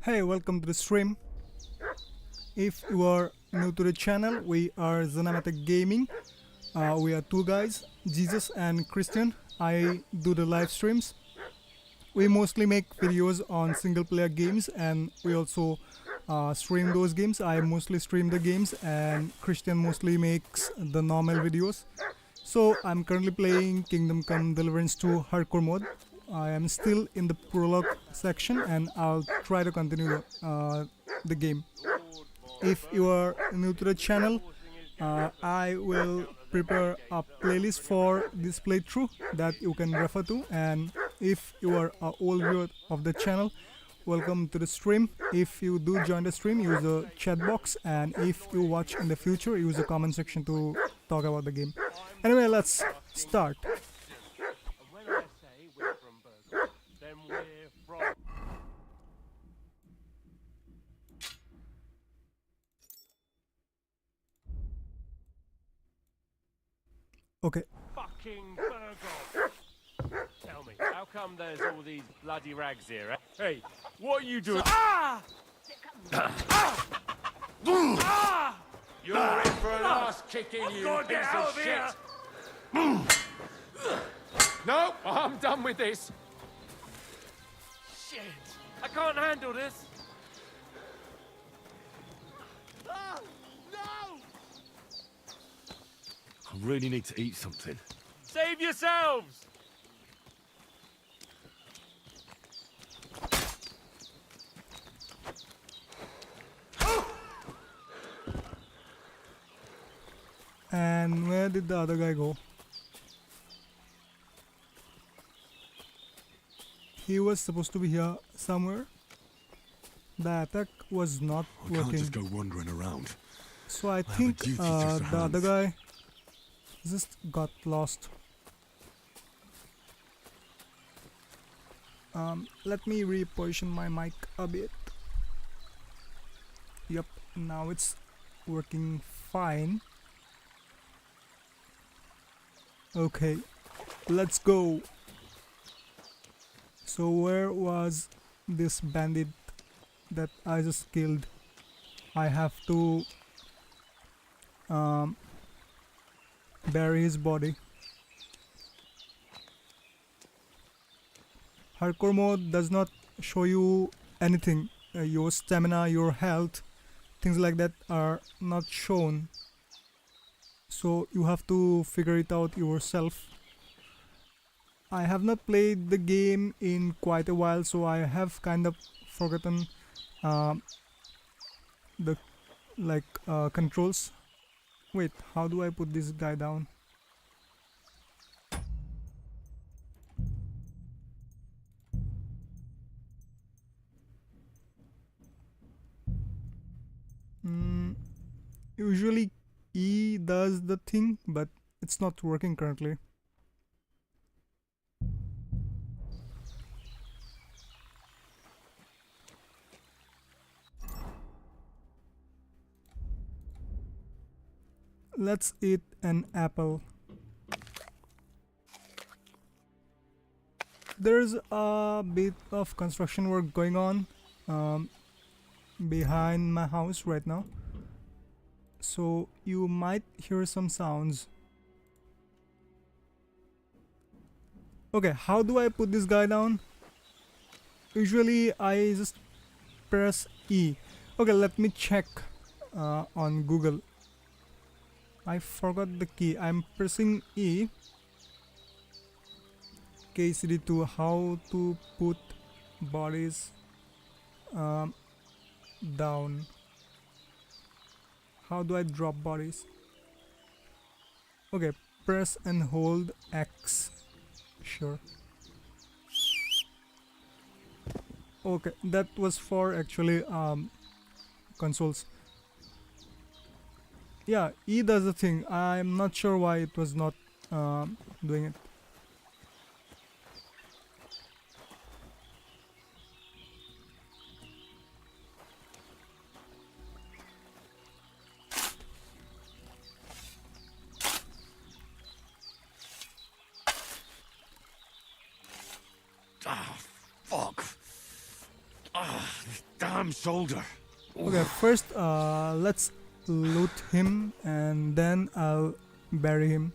Hey, welcome to the stream. If you are new to the channel, we are Zinematic Gaming. We are two guys, Jesus and Christian. I do the live streams. We mostly make videos on single player games and we also stream those games. I mostly stream the games and Christian mostly makes the normal videos. So I'm currently playing Kingdom Come Deliverance II Hardcore mode. I am still in the prologue section and I'll try to continue the game. If you are new to the channel, I will prepare a playlist for this playthrough that you can refer to, and if you are an old viewer of the channel, welcome to the stream. If you do join the stream, use the chat box, and if you watch in the future, use the comment section to talk about the game. Anyway, let's start. Okay. Fucking Virgo! Tell me, how come there's all these bloody rags here, eh? Hey, what are you doing? Ah! Ah! You're in for an ass kicking, you piece of shit! No, I'm done with this. Shit! I can't handle this! Ah! No! I really need to eat something. Save yourselves! And where did the other guy go? He was supposed to be here somewhere. The attack was not I can't working. just go wandering around. So I have a think duty just the for other hands. guy just got lost. Let me reposition my mic a bit. Yep, now it's working fine. Okay, let's go. So where was this bandit that I just killed? I have to bury his body. Hardcore mode does not show you anything. Your stamina, your health, things like that are not shown. So you have to figure it out yourself. I have not played the game in quite a while, so I have kind of forgotten the controls. Wait, how do I put this guy down? Usually E does the thing, but it's not working currently. Let's eat an apple. There's a bit of construction work going on behind my house right now, so you might hear some sounds. Okay, how do I put this guy down? Usually I just press E. Okay, let me check on Google. I forgot the key. I'm pressing E. KCD2, how to put bodies down. How do I drop bodies? Okay, press and hold X. Sure. Okay, that was for actually consoles. Yeah, E does the thing. I'm not sure why it was not doing it. Ah, fuck. Ah, this damn damn shoulder. Okay, first let's loot him and then I'll bury him.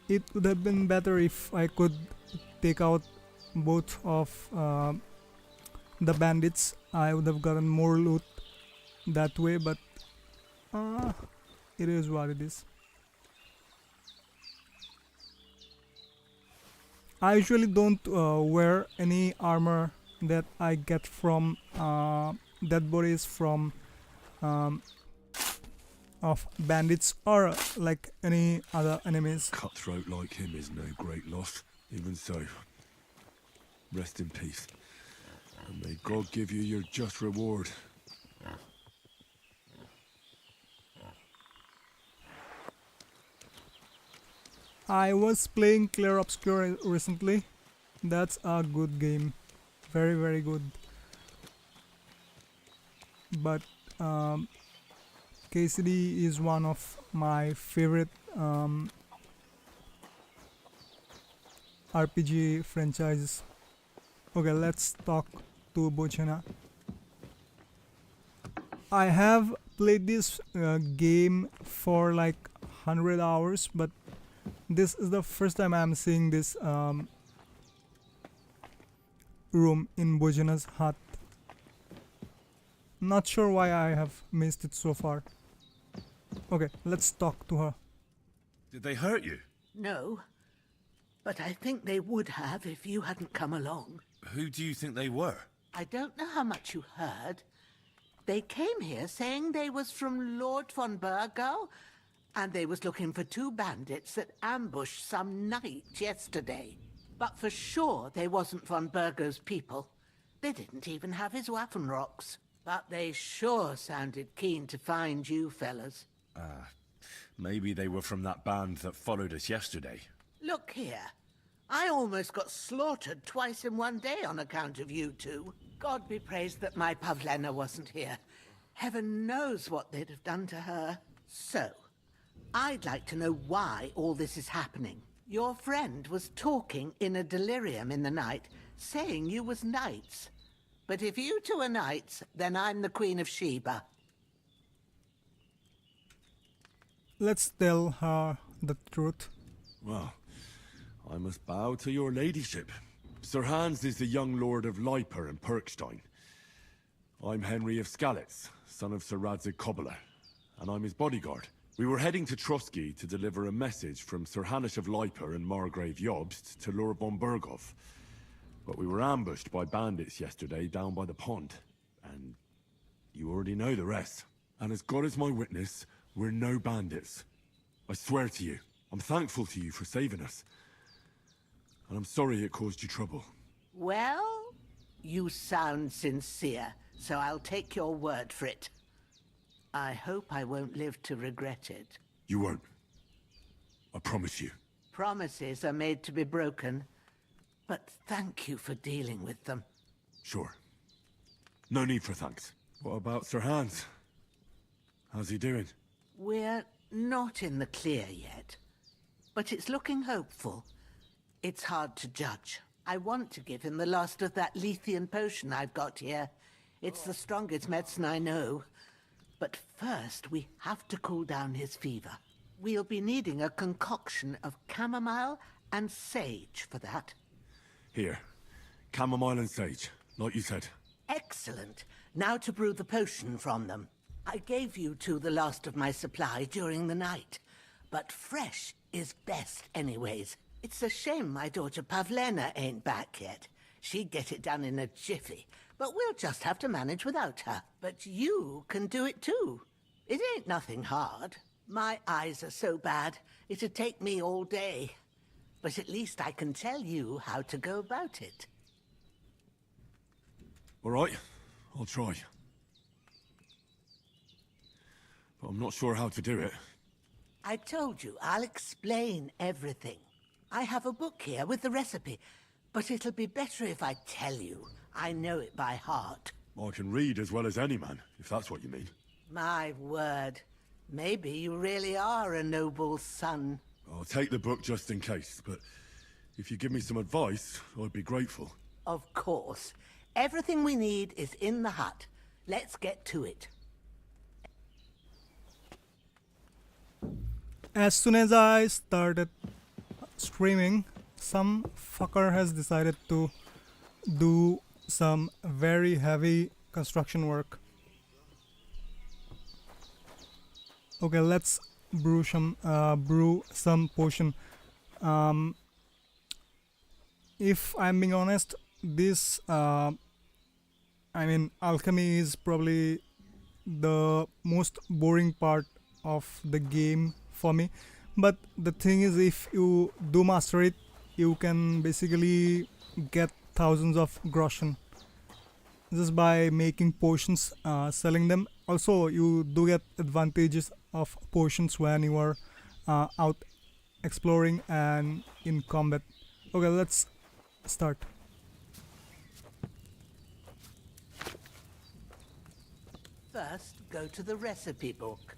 It would have been better if I could take out both of the bandits. I would have gotten more loot that way, but it is what it is. I usually don't wear any armor that I get from dead bodies from of bandits or like any other enemies. Cutthroat like him is no great loss. Even so, rest in peace. And may God give you your just reward. I was playing Clair Obscure recently. That's a good game. Very, very good. But KCD is one of my favorite RPG franchises. Okay, let's talk to Bochena. I have played this game for like 100 hours, but this is the first time I'm seeing this room in Bochena's hut. Not sure why I have missed it so far. Okay, let's talk to her. Did they hurt you? No, but I think they would have if you hadn't come along. Who do you think they were? I don't know how much you heard. They came here saying they was from Lord von Burgo, and they was looking for 2 bandits that ambushed some knight yesterday. But for sure they wasn't von Burgo's people. They didn't even have his Waffenrocks. But they sure sounded keen to find you fellas. Maybe they were from that band that followed us yesterday. Look here. I almost got slaughtered twice in one day on account of you two. God be praised that my Pavlena wasn't here. Heaven knows what they'd have done to her. So, I'd like to know why all this is happening. Your friend was talking in a delirium in the night, saying you was knights. But if you two are knights, then I'm the Queen of Sheba. Let's tell her the truth. Well, I must bow to your ladyship. Sir Hans is the young lord of Leiper and Perkstein. I'm Henry of Skalitz, son of Sir Radzig Kobyla, and I'm his bodyguard. We were heading to Trotsky to deliver a message from Sir Hanish of Leiper and Margrave Jobst to Lord von Burgov. But we were ambushed by bandits yesterday down by the pond. And you already know the rest. And as God is my witness, we're no bandits. I swear to you, I'm thankful to you for saving us. And I'm sorry it caused you trouble. Well, you sound sincere, so I'll take your word for it. I hope I won't live to regret it. You won't. I promise you. Promises are made to be broken, but thank you for dealing with them. Sure. No need for thanks. What about Sir Hans? How's he doing? We're not in the clear yet, but it's looking hopeful. It's hard to judge. I want to give him the last of that Lethean potion I've got here. It's the strongest medicine I know. But first, we have to cool down his fever. We'll be needing a concoction of chamomile and sage for that. Here. Chamomile and sage, like you said. Excellent. Now to brew the potion from them. I gave you two the last of my supply during the night. But fresh is best anyways. It's a shame my daughter Pavlena ain't back yet. She'd get it done in a jiffy. But we'll just have to manage without her. But you can do it too. It ain't nothing hard. My eyes are so bad, it'd take me all day. But at least I can tell you how to go about it. All right, I'll try. But I'm not sure how to do it. I told you, I'll explain everything. I have a book here with the recipe, but it'll be better if I tell you. I know it by heart. I can read as well as any man, if that's what you mean. My word. Maybe you really are a noble son. I'll take the book just in case, but if you give me some advice, I'd be grateful. Of course. Everything we need is in the hut. Let's get to it. As soon as I started streaming, some fucker has decided to do some very heavy construction work. Okay, let's brew some potion. If I'm being honest, this alchemy is probably the most boring part of the game for me. But the thing is, if you do master it, you can basically get thousands of groschen just by making potions, selling them. Also, you do get advantages of potions when you are out exploring and in combat. Okay, let's start. First, go to the recipe book.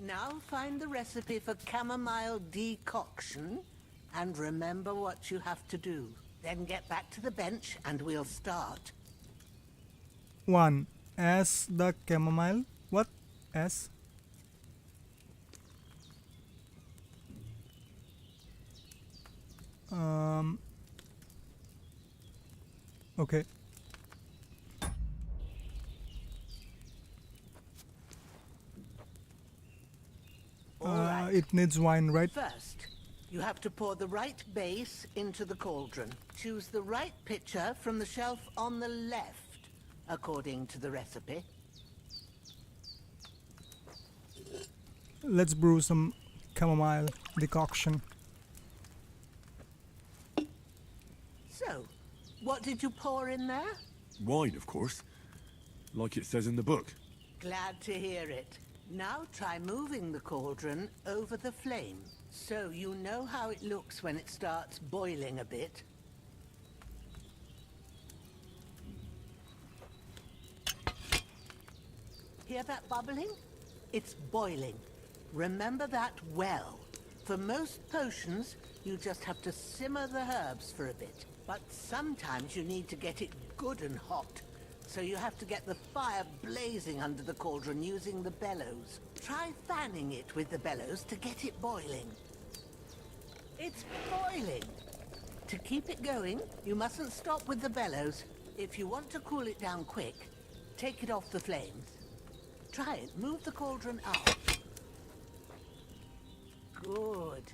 Now find the recipe for chamomile decoction and remember what you have to do. Then get back to the bench and we'll start. 1. S the chamomile. What? S? Okay. It needs wine, right? First, you have to pour the right base into the cauldron. Choose the right pitcher from the shelf on the left, according to the recipe. Let's brew some chamomile decoction. So, what did you pour in there? Wine, of course. Like it says in the book. Glad to hear it. Now try moving the cauldron over the flame, so you know how it looks when it starts boiling a bit. Hear that bubbling? It's boiling. Remember that well. For most potions, you just have to simmer the herbs for a bit. But sometimes you need to get it good and hot. So you have to get the fire blazing under the cauldron using the bellows. Try fanning it with the bellows to get it boiling. It's boiling! To keep it going, you mustn't stop with the bellows. If you want to cool it down quick, take it off the flames. Try it. Move the cauldron up. Good.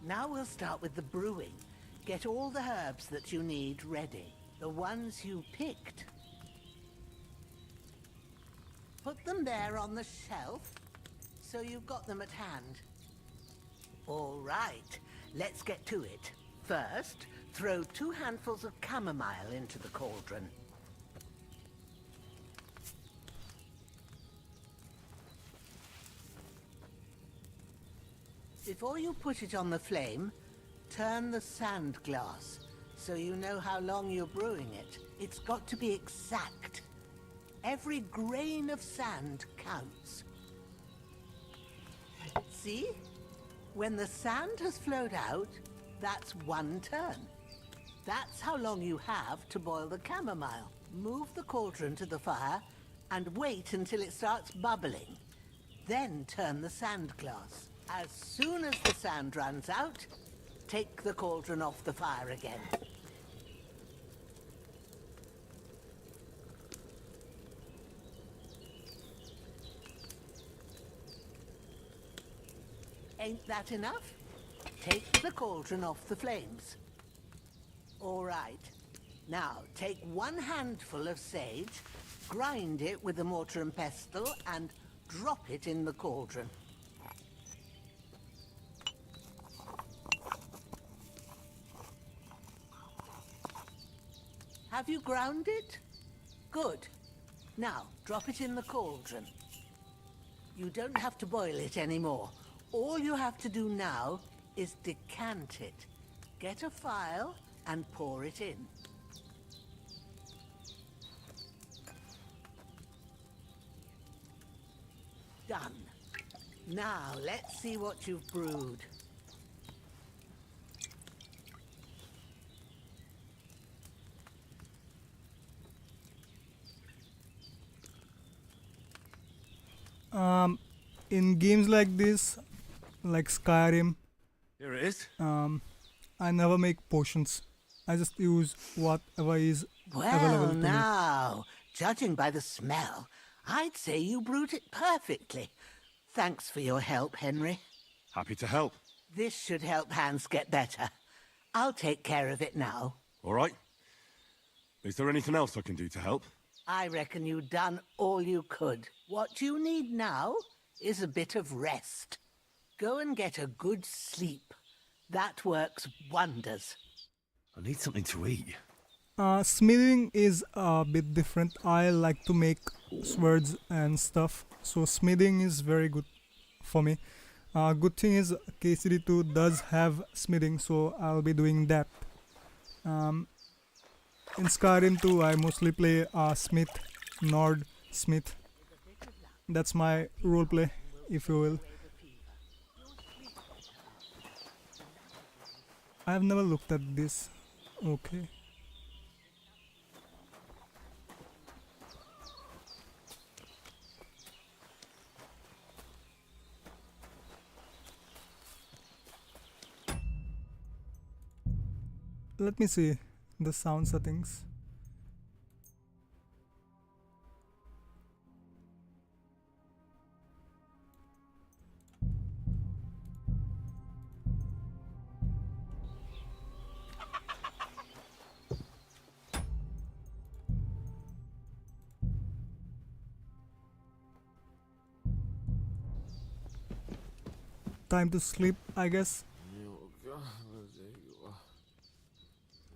Now we'll start with the brewing. Get all the herbs that you need ready. The ones you picked. Put them there on the shelf, so you've got them at hand. All right, let's get to it. First, throw 2 handfuls of chamomile into the cauldron. Before you put it on the flame, turn the sand glass, so you know how long you're brewing it. It's got to be exact. Every grain of sand counts. See? When the sand has flowed out, that's 1 turn. That's how long you have to boil the chamomile. Move the cauldron to the fire and wait until it starts bubbling. Then turn the sand glass. As soon as the sand runs out, take the cauldron off the fire again. Ain't that enough? Take the cauldron off the flames. All right. Now, take 1 handful of sage, grind it with a mortar and pestle, and drop it in the cauldron. Have you ground it? Good. Now, drop it in the cauldron. You don't have to boil it anymore. All you have to do now is decant it. Get a phial and pour it in. Done. Now, let's see what you've brewed. in games like this, like Skyrim, Here it is. I never make potions. I just use whatever is available Well, to me. now, judging by the smell, I'd say you brewed it perfectly. Thanks for your help, Henry. Happy to help. This should help Hans get better. I'll take care of it now. All right. Is there anything else I can do to help? I reckon you've done all you could. What you need now is a bit of rest. Go and get a good sleep. That works wonders. I need something to eat. Smithing is a bit different. I like to make swords and stuff, so smithing is very good for me. Good thing is KCD2 does have smithing, so I'll be doing that. In Skyrim 2, I mostly play Smith, Nord, Smith. That's my roleplay, if you will. I have never looked at this. Okay. Let me see the sound settings. Time to sleep, I guess.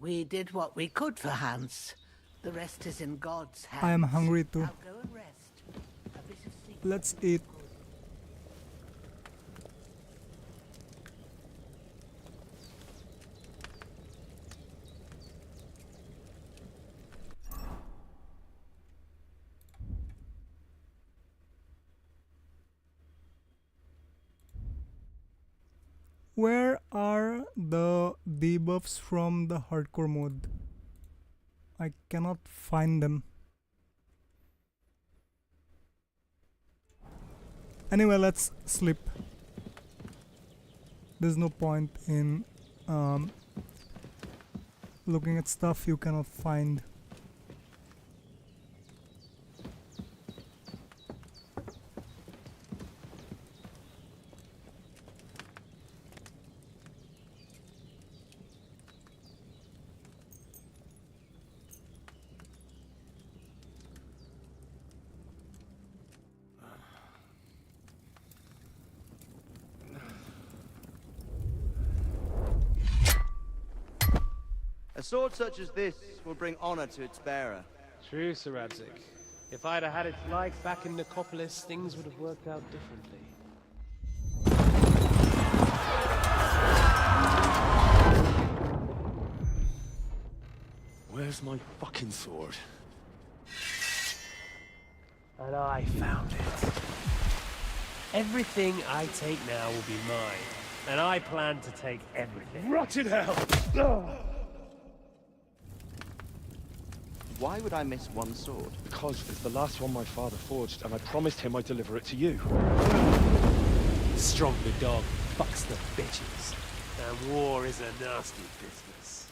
We did what we could for Hans. The rest is in God's hands. I am hungry too. Now go and rest. A bit of sleep. Let's eat. Where are the debuffs from the hardcore mode? I cannot find them. Anyway, let's sleep. There's no point in looking at stuff you cannot find. A sword such as this will bring honor to its bearer. True, Sir Radzik. If I'd have had its like back in Nicopolis, things would have worked out differently. Where's my fucking sword? And I found it. Everything I take now will be mine, and I plan to take everything. Rotted hell! Why would I miss one sword? Because it's the last one my father forged, and I promised him I'd deliver it to you. Strong the dog fucks the bitches, and war is a nasty business.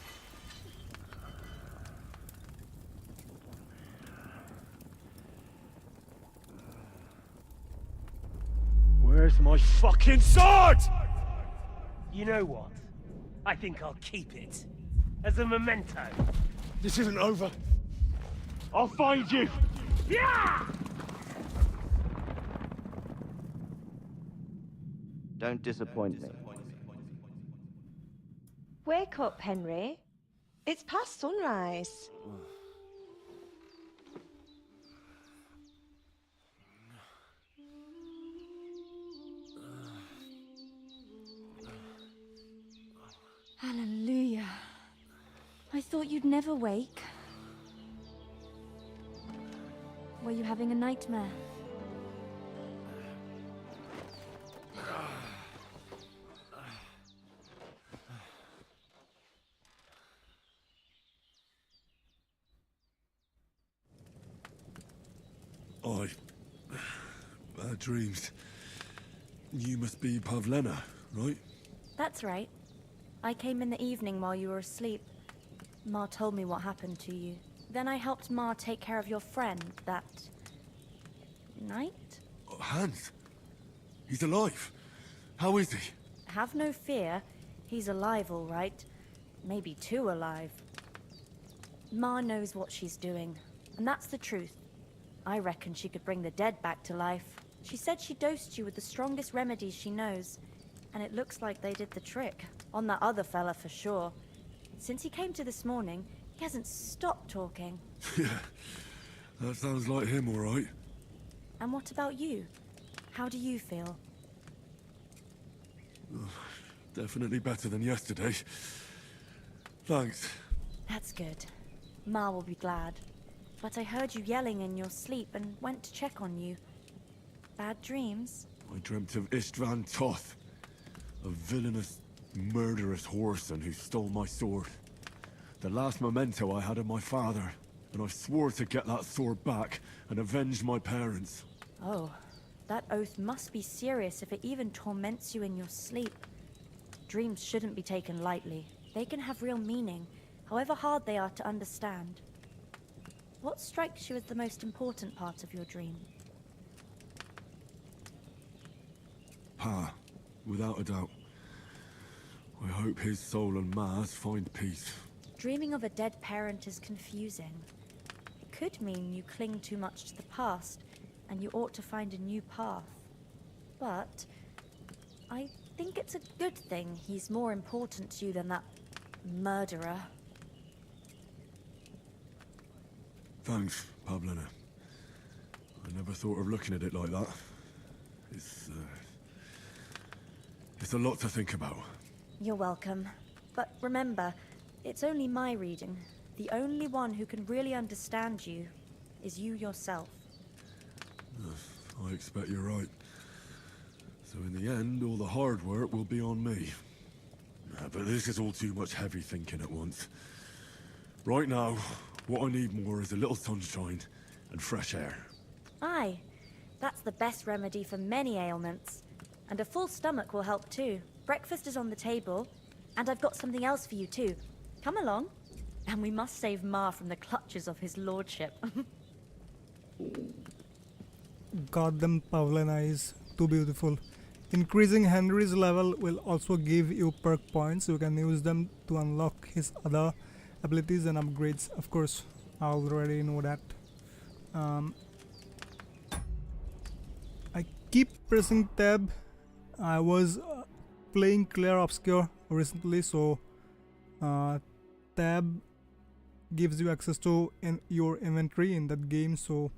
Where's my fucking sword? You know what? I think I'll keep it. As a memento. This isn't over. I'll find you! Yeah! Don't disappoint me. Wake up, Henry. It's past sunrise. Hallelujah. I thought you'd never wake. Were you having a nightmare? Bad dreams. You must be Pavlena, right? That's right. I came in the evening while you were asleep. Ma told me what happened to you. Then I helped Ma take care of your friend that night? Oh, Hans! He's alive! How is he? Have no fear. He's alive, all right. Maybe too alive. Ma knows what she's doing, and that's the truth. I reckon she could bring the dead back to life. She said she dosed you with the strongest remedies she knows, and it looks like they did the trick. On that other fella for sure. Since he came to this morning, he hasn't stopped talking. Yeah, that sounds like him, all right. And what about you? How do you feel? Definitely better than yesterday. Thanks. That's good. Ma will be glad. But I heard you yelling in your sleep and went to check on you. Bad dreams? I dreamt of Istvan Toth, a villainous, murderous whoreson who stole my sword. The last memento I had of my father, and I swore to get that sword back and avenge my parents. Oh, that oath must be serious if it even torments you in your sleep. Dreams shouldn't be taken lightly. They can have real meaning, however hard they are to understand. What strikes you as the most important part of your dream? Pa, without a doubt. I hope his soul and Ma's find peace. Dreaming of a dead parent is confusing. It could mean you cling too much to the past, and you ought to find a new path. But I think it's a good thing he's more important to you than that murderer. Thanks, Pavlena. I never thought of looking at it like that. It's a lot to think about. You're welcome. But remember, it's only my reading. The only one who can really understand you is you yourself. I expect you're right. So in the end, all the hard work will be on me. But this is all too much heavy thinking at once. Right now, what I need more is a little sunshine and fresh air. Aye, that's the best remedy for many ailments. And a full stomach will help too. Breakfast is on the table, and I've got something else for you too. Come along, and we must save Ma from the clutches of his lordship. Goddamn, Pavlena is too beautiful. Increasing Henry's level will also give you perk points. You can use them to unlock his other abilities and upgrades. Of course, I already know that. I keep pressing tab. I was playing Clair Obscure recently, so tab gives you access to your inventory in that game, so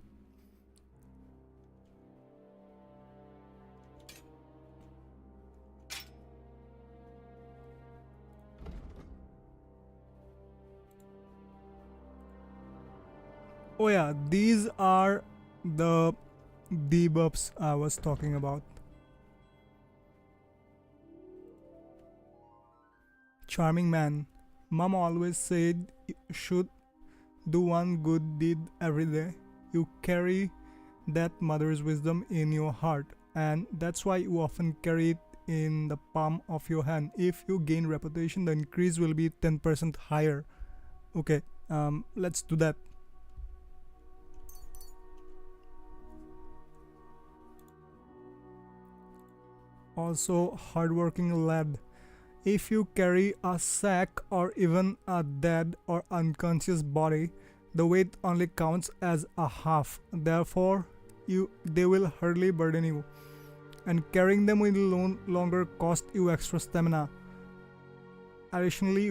oh yeah, these are the debuffs I was talking about. Charming man. Mama always said you should do one good deed every day. You carry that mother's wisdom in your heart, and that's why you often carry it in the palm of your hand. If you gain reputation, the increase will be 10% higher. Okay, let's do that. Also, hardworking lad. If you carry a sack or even a dead or unconscious body, the weight only counts as a half. Therefore, they will hardly burden you, and carrying them will no longer cost you extra stamina. Additionally,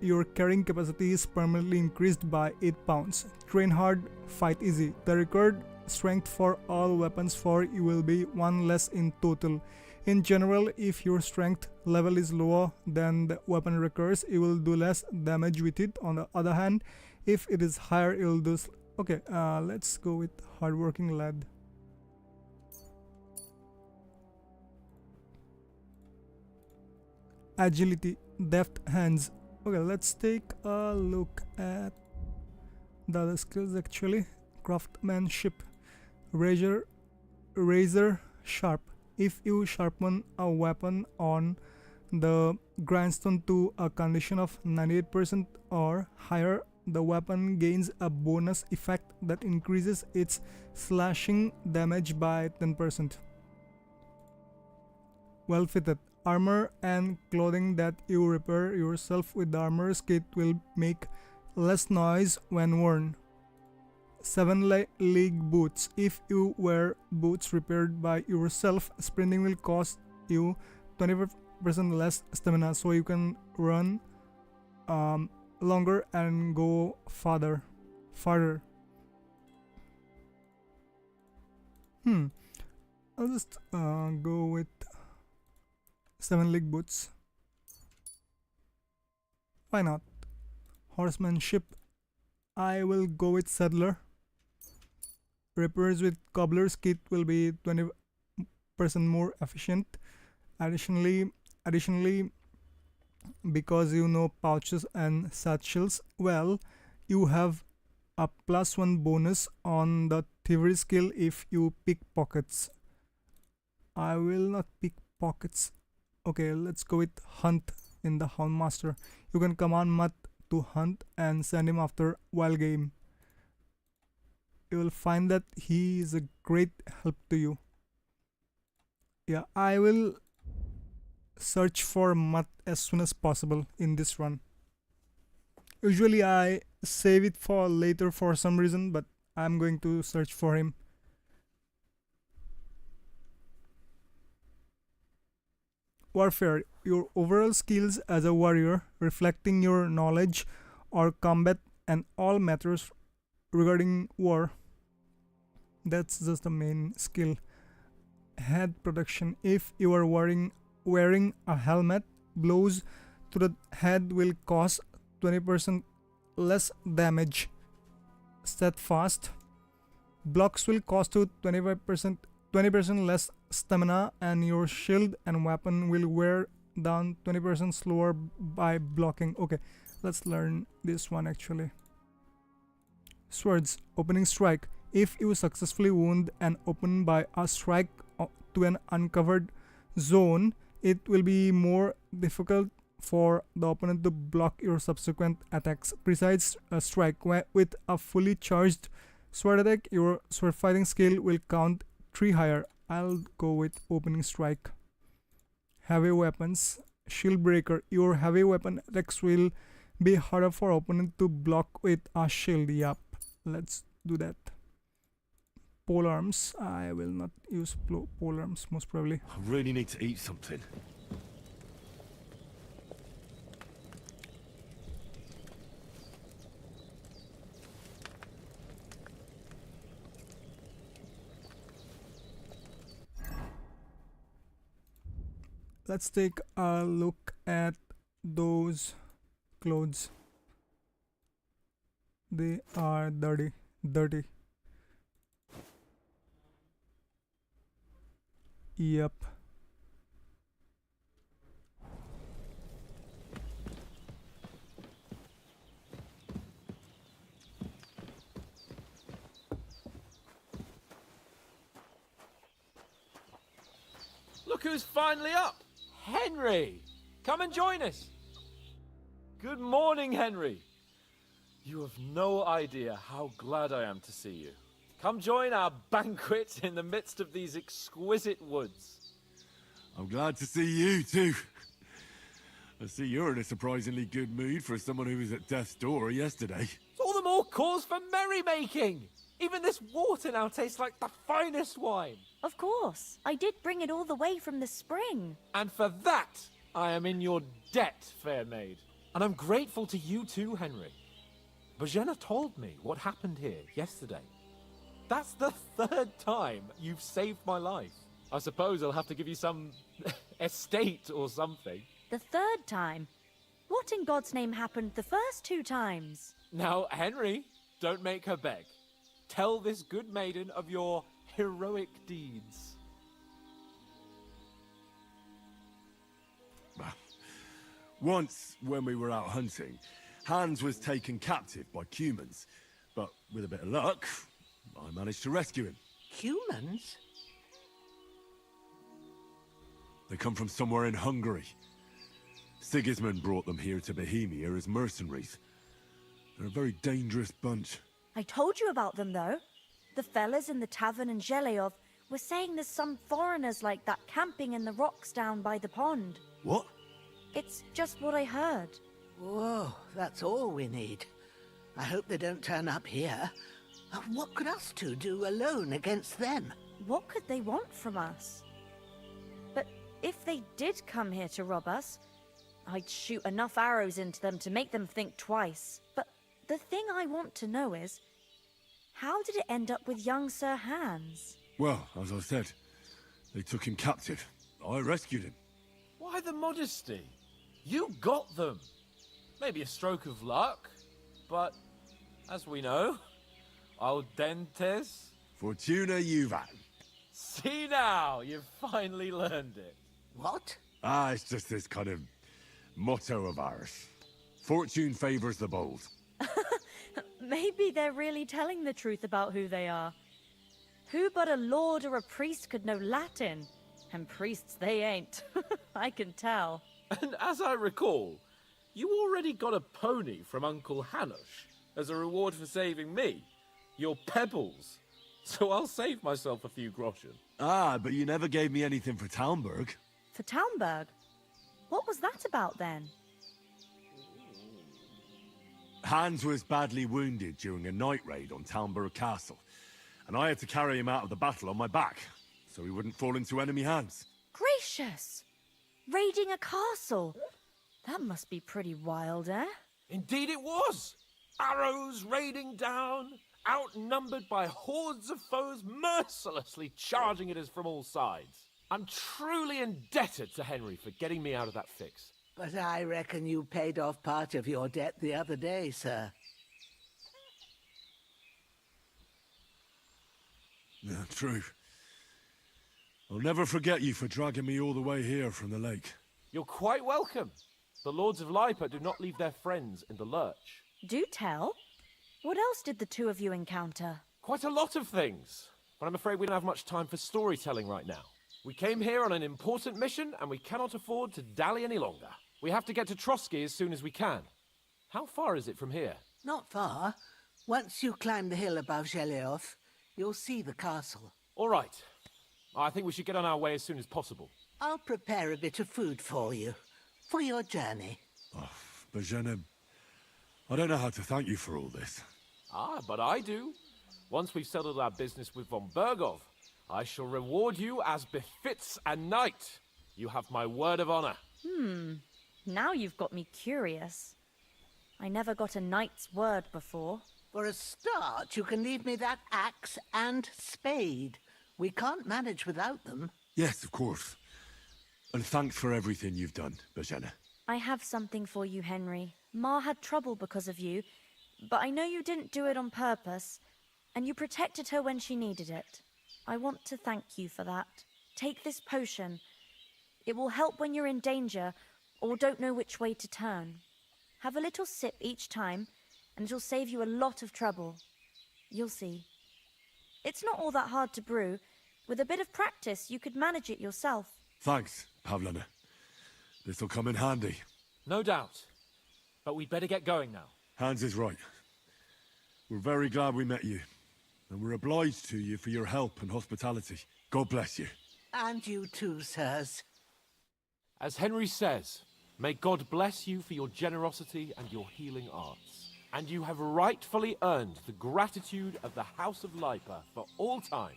your carrying capacity is permanently increased by 8 pounds. Train hard, fight easy. The record strength for all weapons for you will be 1 less in total. In general, if your strength level is lower than the weapon requires, you will do less damage with it. On the other hand, if it is higher, you will do... Okay, let's go with hardworking lad. Agility, deft hands. Okay, let's take a look at the other skills actually. Craftsmanship, razor sharp. If you sharpen a weapon on the grindstone to a condition of 98% or higher, the weapon gains a bonus effect that increases its slashing damage by 10%. Well fitted. Armor and clothing that you repair yourself with the armorer's kit will make less noise when worn. 7-league boots. If you wear boots repaired by yourself, sprinting will cost you 25% less stamina, so you can run longer and go farther. I'll just go with 7-league boots. Why not? Horsemanship. I will go with saddler. Repairs with cobbler's kit will be 20% more efficient. Additionally, because you know pouches and satchels well, you have a +1 bonus on the thievery skill if you pick pockets. I will not pick pockets. Okay, let's go with hunt in the Houndmaster. You can command Mutt to hunt and send him after wild game. You will find that he is a great help to you. Yeah, I will search for Mutt as soon as possible in this run. Usually I save it for later for some reason, but I'm going to search for him. Warfare. Your overall skills as a warrior, reflecting your knowledge or combat and all matters regarding war. That's just the main skill. Head protection. If you are wearing a helmet, blows to the head will cause 20% less damage. Steadfast. Blocks will cost you 20% less stamina, and your shield and weapon will wear down 20% slower by blocking. Okay, let's learn this one actually. Swords. Opening strike. If you successfully wound an opponent by a strike to an uncovered zone, it will be more difficult for the opponent to block your subsequent attacks. Precise strike. With a fully charged sword attack, your sword fighting skill will count 3 higher. I'll go with opening strike. Heavy weapons. Shield breaker. Your heavy weapon attacks will be harder for opponent to block with a shield. Yup, let's do that. Pole arms. I will not use pole arms most probably. I really need to eat something. Let's take a look at those clothes. They are dirty. Yep. Look who's finally up! Henry! Come and join us! Good morning, Henry. You have no idea how glad I am to see you. Come join our banquet in the midst of these exquisite woods. I'm glad to see you too. I see you're in a surprisingly good mood for someone who was at death's door yesterday. It's all the more cause for merrymaking. Even this water now tastes like the finest wine. Of course. I did bring it all the way from the spring. And for that, I am in your debt, fair maid. And I'm grateful to you too, Henry. Bojena told me what happened here yesterday. That's the 3rd time you've saved my life. I suppose I'll have to give you some estate or something. The 3rd time? What in God's name happened the first 2 times? Now, Henry, don't make her beg. Tell this good maiden of your heroic deeds. Once, when we were out hunting, Hans was taken captive by humans. But with a bit of luck, I managed to rescue him. Humans? They come from somewhere in Hungary. Sigismund brought them here to Bohemia as mercenaries. They're a very dangerous bunch. I told you about them, though. The fellas in the tavern in Zheleov were saying there's some foreigners like that camping in the rocks down by the pond. What? It's just what I heard. Whoa, that's all we need. I hope they don't turn up here. What could us two do alone against them? What could they want from us? But if they did come here to rob us, I'd shoot enough arrows into them to make them think twice. But the thing I want to know is, how did it end up with young Sir Hans? Well, as I said, they took him captive. I rescued him. Why the modesty? You got them. Maybe a stroke of luck, but as we know, al dentes. Fortuna juvat. See now, you've finally learned it. What? It's just this kind of motto of ours. Fortune favors the bold. Maybe they're really telling the truth about who they are. Who but a lord or a priest could know Latin? And priests they ain't. I can tell. And as I recall, you already got a pony from Uncle Hanush as a reward for saving me. Your pebbles. So I'll save myself a few groschen. But you never gave me anything for Talmberg. For Talmberg? What was that about then? Hans was badly wounded during a night raid on Talmberg Castle, and I had to carry him out of the battle on my back, so he wouldn't fall into enemy hands. Gracious! Raiding a castle? That must be pretty wild, eh? Indeed it was! Arrows raining down, outnumbered by hordes of foes mercilessly charging at us from all sides. I'm truly indebted to Henry for getting me out of that fix. But I reckon you paid off part of your debt the other day, sir. Yeah, true. I'll never forget you for dragging me all the way here from the lake. You're quite welcome. The Lords of Lipa do not leave their friends in the lurch. Do tell. What else did the two of you encounter? Quite a lot of things, but I'm afraid we don't have much time for storytelling right now. We came here on an important mission, and we cannot afford to dally any longer. We have to get to Trotsky as soon as we can. How far is it from here? Not far. Once you climb the hill above Zheleov, you'll see the castle. All right. I think we should get on our way as soon as possible. I'll prepare a bit of food for you, for your journey. Oh, Bozhena, I don't know how to thank you for all this. But I do. Once we've settled our business with von Bergov, I shall reward you as befits a knight. You have my word of honor. Now you've got me curious. I never got a knight's word before. For a start, you can leave me that axe and spade. We can't manage without them. Yes, of course. And thanks for everything you've done, Bozhena. I have something for you, Henry. Ma had trouble because of you, but I know you didn't do it on purpose, and you protected her when she needed it. I want to thank you for that. Take this potion. It will help when you're in danger or don't know which way to turn. Have a little sip each time, and it'll save you a lot of trouble. You'll see. It's not all that hard to brew. With a bit of practice, you could manage it yourself. Thanks, Pavlana. This'll come in handy. No doubt. But we'd better get going now. Hans is right. We're very glad we met you. And we're obliged to you for your help and hospitality. God bless you. And you too, sirs. As Henry says, may God bless you for your generosity and your healing arts. And you have rightfully earned the gratitude of the House of Lipa for all time.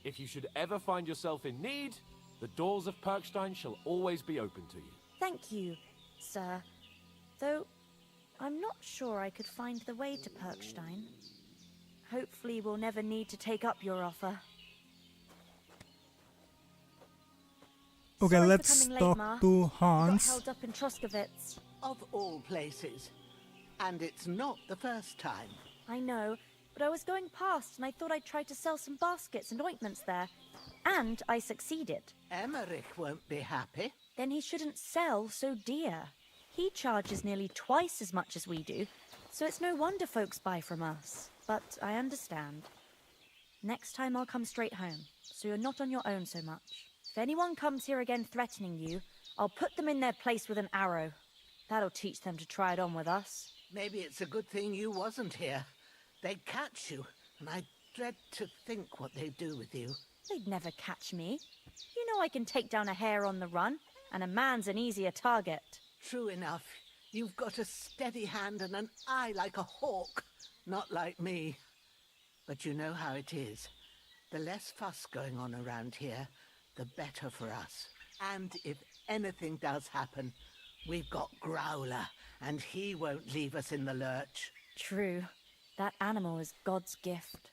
If you should ever find yourself in need, the doors of Perkstein shall always be open to you. Thank you, sir. Though, I'm not sure I could find the way to Perkstein. Hopefully we'll never need to take up your offer. Okay, Sorry for let's coming late, talk Ma. to We got Hans. held up in Troskowitz. Of all places. And it's not the first time. I know, but I was going past and I thought I'd try to sell some baskets and ointments there. And I succeeded. Emmerich won't be happy. Then he shouldn't sell so dear. He charges nearly twice as much as we do, so it's no wonder folks buy from us. But I understand. Next time I'll come straight home, so you're not on your own so much. If anyone comes here again threatening you, I'll put them in their place with an arrow. That'll teach them to try it on with us. Maybe it's a good thing you wasn't here. They'd catch you, and I dread to think what they'd do with you. They'd never catch me. You know I can take down a hare on the run, and a man's an easier target. True enough. You've got a steady hand and an eye like a hawk. Not like me. But you know how it is. The less fuss going on around here, the better for us. And if anything does happen, we've got Growler, and he won't leave us in the lurch. True. That animal is God's gift.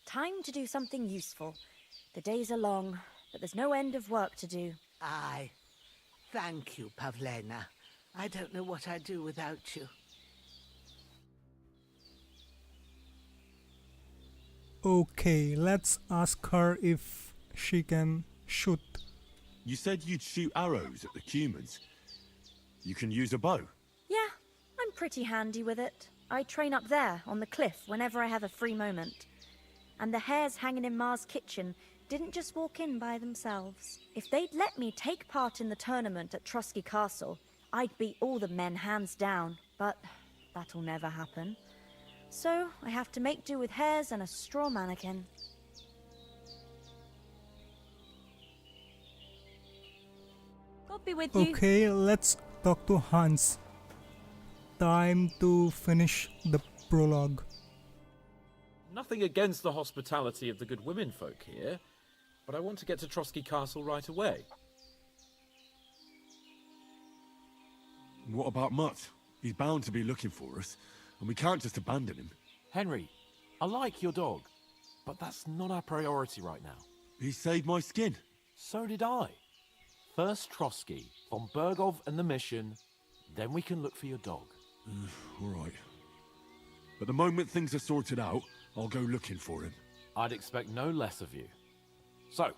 Time to do something useful. The days are long, but there's no end of work to do. Aye. Thank you, Pavlena. I don't know what I'd do without you. Okay, let's ask her if she can shoot. You said you'd shoot arrows at the humans. You can use a bow. Yeah, I'm pretty handy with it. I train up there, on the cliff, whenever I have a free moment. And the hares hanging in Ma's kitchen didn't just walk in by themselves. If they'd let me take part in the tournament at Trotsky Castle, I'd beat all the men hands down, but that'll never happen. So I have to make do with hares and a straw mannequin. God be with you. Okay, let's talk to Hans. Time to finish the prologue. Nothing against the hospitality of the good women folk here, but I want to get to Trotsky Castle right away. What about Mutt? He's bound to be looking for us, and we can't just abandon him. Henry, I like your dog, but that's not our priority right now. He saved my skin. So did I. First Trotsky, von Bergov and the mission, then we can look for your dog. All right. But the moment things are sorted out, I'll go looking for him. I'd expect no less of you. So,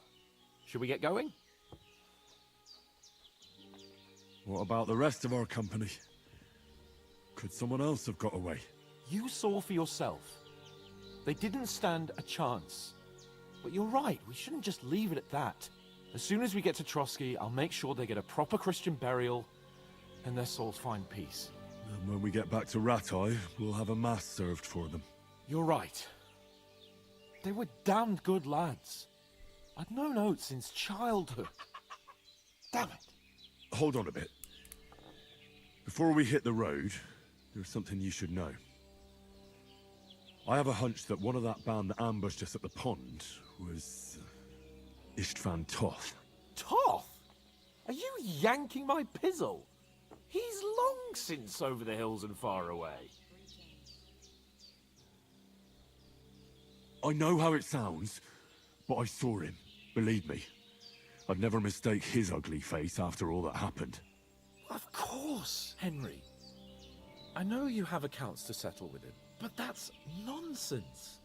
should we get going? What about the rest of our company? Could someone else have got away? You saw for yourself. They didn't stand a chance. But you're right, we shouldn't just leave it at that. As soon as we get to Trotsky, I'll make sure they get a proper Christian burial and their souls find peace. And when we get back to Ratai, we'll have a mass served for them. You're right. They were damned good lads. I'd known Oates since childhood. Damn it. Hold on a bit. Before we hit the road, there's something you should know. I have a hunch that one of that band that ambushed us at the pond was Istvan Toth. Toth? Are you yanking my pizzle? He's long since over the hills and far away. I know how it sounds, but I saw him. Believe me. I'd never mistake his ugly face after all that happened. Of course, Henry. I know you have accounts to settle with him, but that's nonsense.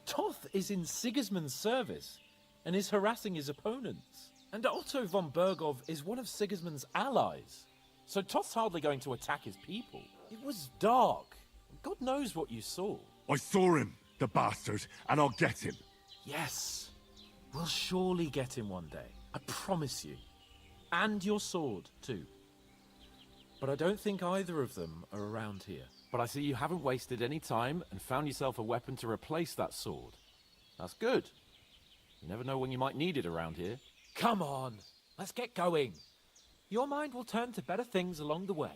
Toth is in Sigismund's service and is harassing his opponents. And Otto von Bergov is one of Sigismund's allies. So Toth's hardly going to attack his people. It was dark. God knows what you saw. I saw him, the bastard, and I'll get him. Yes. We'll surely get him one day. I promise you. And your sword, too. But I don't think either of them are around here. But I see you haven't wasted any time and found yourself a weapon to replace that sword. That's good. You never know when you might need it around here. Come on, let's get going. Your mind will turn to better things along the way.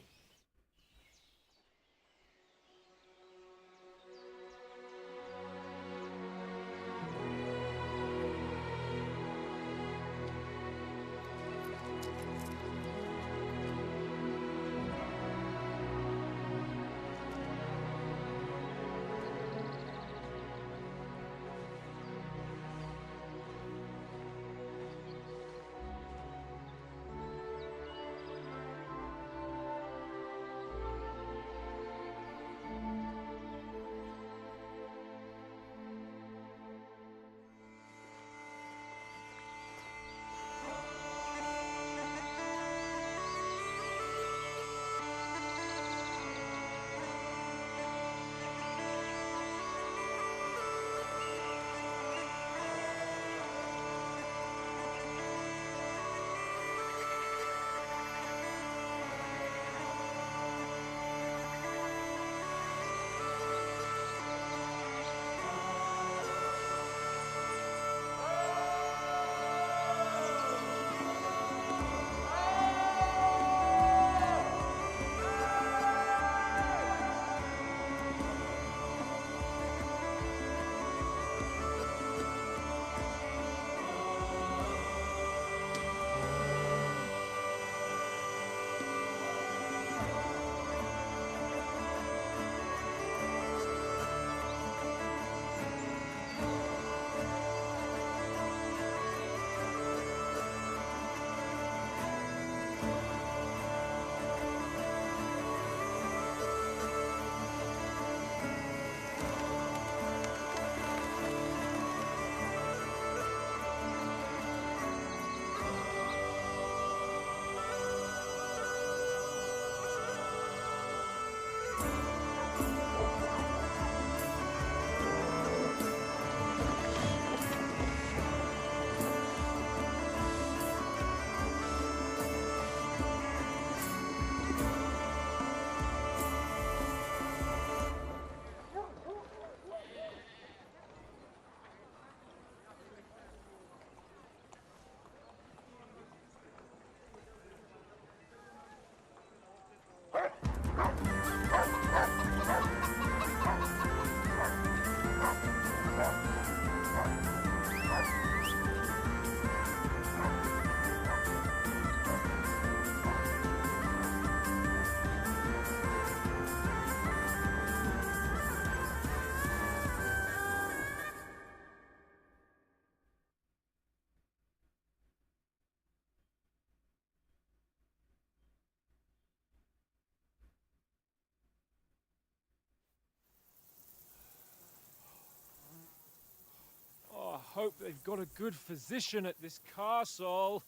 hope they've got a good physician at this castle.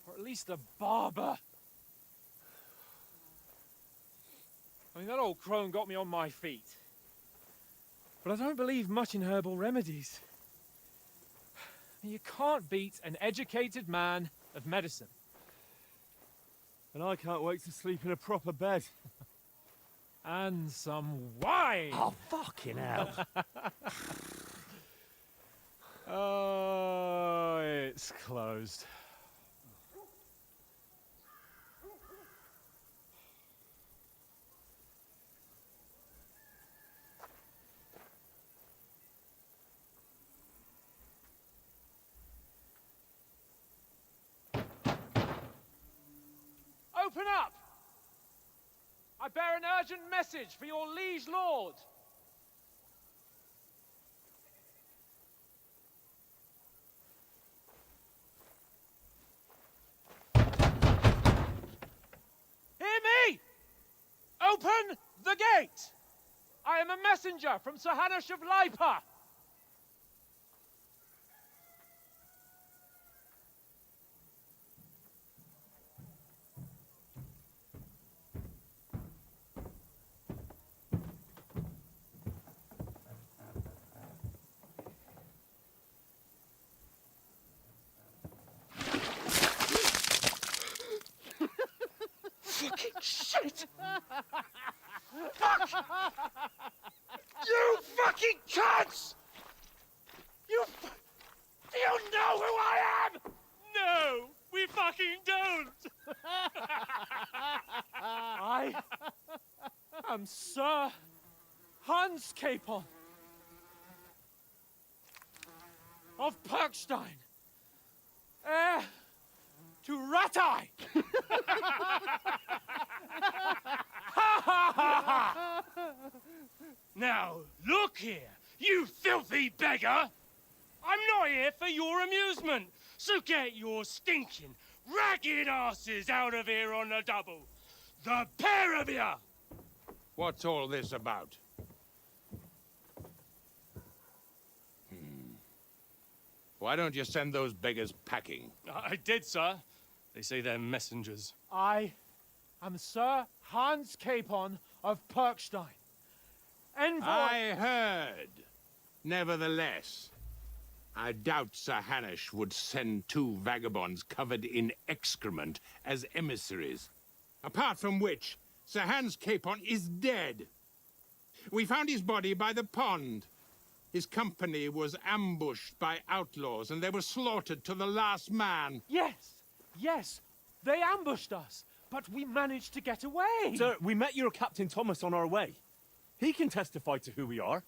Or at least a barber. I mean, that old crone got me on my feet. But I don't believe much in herbal remedies. You can't beat an educated man of medicine. And I can't wait to sleep in a proper bed. And some wine! Oh, fucking hell. Oh, it's closed. Open up! I bear an urgent message for your liege lord. Hear me! Open the gate! I am a messenger from Sir Hanush of Lipa. Fucking shit! Fuck! You fucking cunts! Do you know who I am? No, we fucking don't! I am Sir Hans Capon of Perkstein, heir to Ratai! Now, look here, you filthy beggar! I'm not here for your amusement, so get your stinking, ragged asses out of here on the double. The pair of you! What's all this about? Why don't you send those beggars packing? I did, sir. They say they're messengers. I am Sir Hans Capon of Perkstein, envoy... I heard. Nevertheless, I doubt Sir Hanush would send two vagabonds covered in excrement as emissaries. Apart from which, Sir Hans Capon is dead. We found his body by the pond. His company was ambushed by outlaws, and they were slaughtered to the last man. Yes, they ambushed us, but we managed to get away. Sir, we met your Captain Thomas on our way. He can testify to who we are.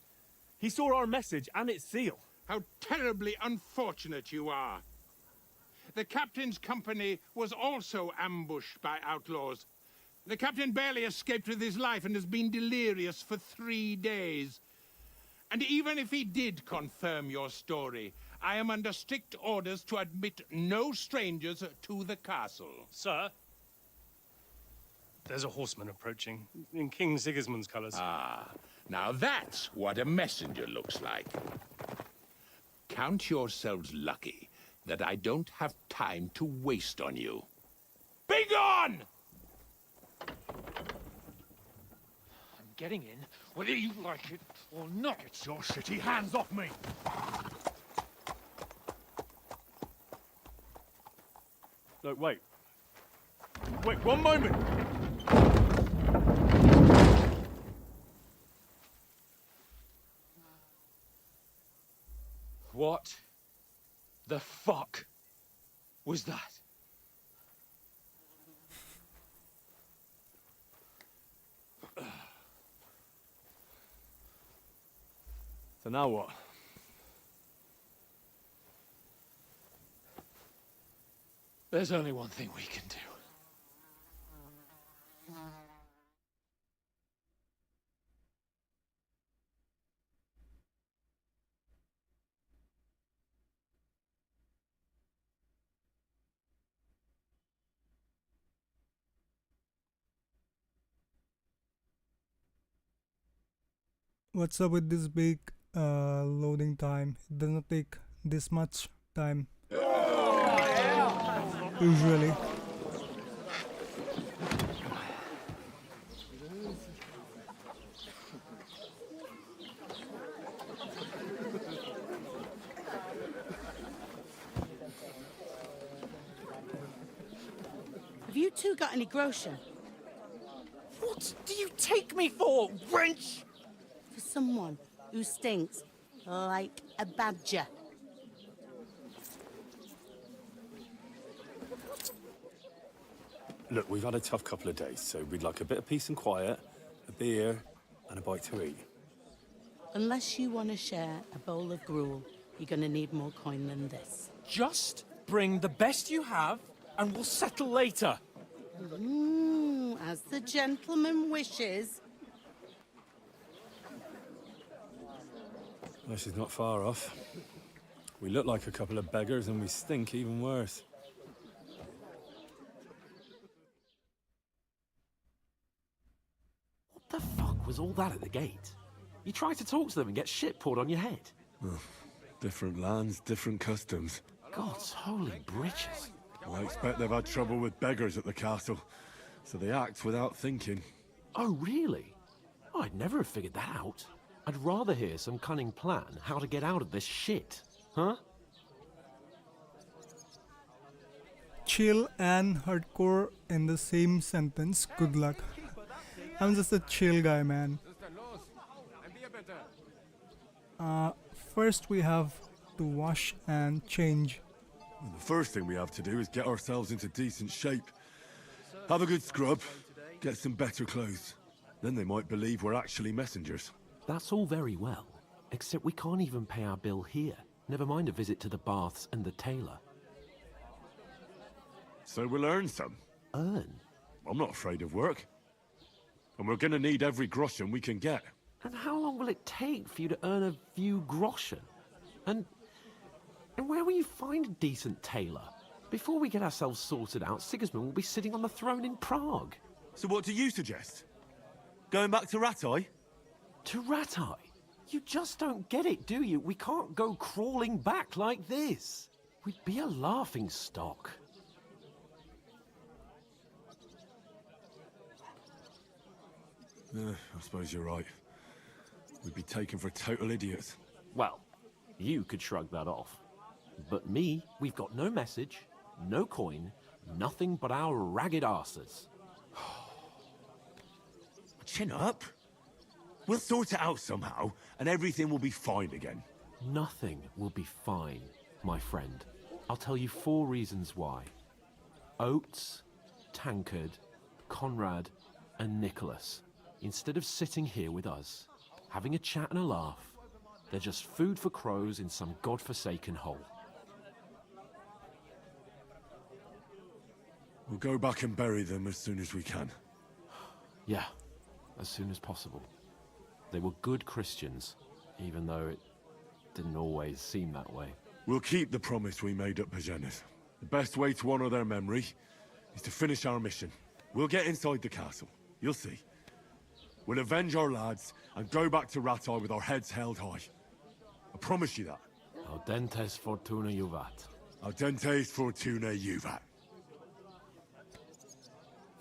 He saw our message and its seal. How terribly unfortunate you are. The captain's company was also ambushed by outlaws. The captain barely escaped with his life and has been delirious for 3 days. And even if he did confirm your story, I am under strict orders to admit no strangers to the castle. Sir, there's a horseman approaching, in King Sigismund's colours. Ah, now that's what a messenger looks like. Count yourselves lucky that I don't have time to waste on you. Be gone! I'm getting in, whether you like it or not. Get your shitty hands off me! No, wait. Wait, one moment! What the fuck was that? So now what? There's only one thing we can do. What's up with this big loading time? It does not take this much time. Usually. Have you two got any groschen? What do you take me for, wench? For someone who stinks like a badger. Look, we've had a tough couple of days, so we'd like a bit of peace and quiet, a beer, and a bite to eat. Unless you want to share a bowl of gruel, you're going to need more coin than this. Just bring the best you have, and we'll settle later. As the gentleman wishes. Well, she's not far off. We look like a couple of beggars, and we stink even worse. What the fuck was all that at the gate? You try to talk to them and get shit poured on your head. Oh, different lands, different customs. God's holy britches. I expect they've had trouble with beggars at the castle, so they act without thinking. Oh, really? I'd never have figured that out. I'd rather hear some cunning plan how to get out of this shit. Huh? Chill and hardcore in the same sentence. Good luck. I'm just a chill guy, man. First we have to wash and change. Well, the first thing we have to do is get ourselves into decent shape. Have a good scrub, get some better clothes. Then they might believe we're actually messengers. That's all very well, except we can't even pay our bill here. Never mind a visit to the baths and the tailor. So we'll earn some. Earn? I'm not afraid of work. And we're gonna need every groschen we can get. And how long will it take for you to earn a few groschen? And where will you find a decent tailor? Before we get ourselves sorted out, Sigismund will be sitting on the throne in Prague. So what do you suggest? Going back to Ratai? To Ratai? You just don't get it, do you? We can't go crawling back like this. We'd be a laughing stock. I suppose you're right. We'd be taken for total idiots. Well, you could shrug that off. But me, we've got no message, no coin, nothing but our ragged arses. Chin up. We'll sort it out somehow, and everything will be fine again. Nothing will be fine, my friend. I'll tell you 4 reasons why. Oates, Tankard, Conrad, and Nicholas, instead of sitting here with us, having a chat and a laugh, they're just food for crows in some godforsaken hole. We'll go back and bury them as soon as we can. Yeah, as soon as possible. They were good Christians, even though it didn't always seem that way. We'll keep the promise we made at Bajenas. The best way to honor their memory is to finish our mission. We'll get inside the castle. You'll see. We'll avenge our lads and go back to Ratai with our heads held high. I promise you that. Audentes Fortuna Juvat. Audentes Fortuna Juvat.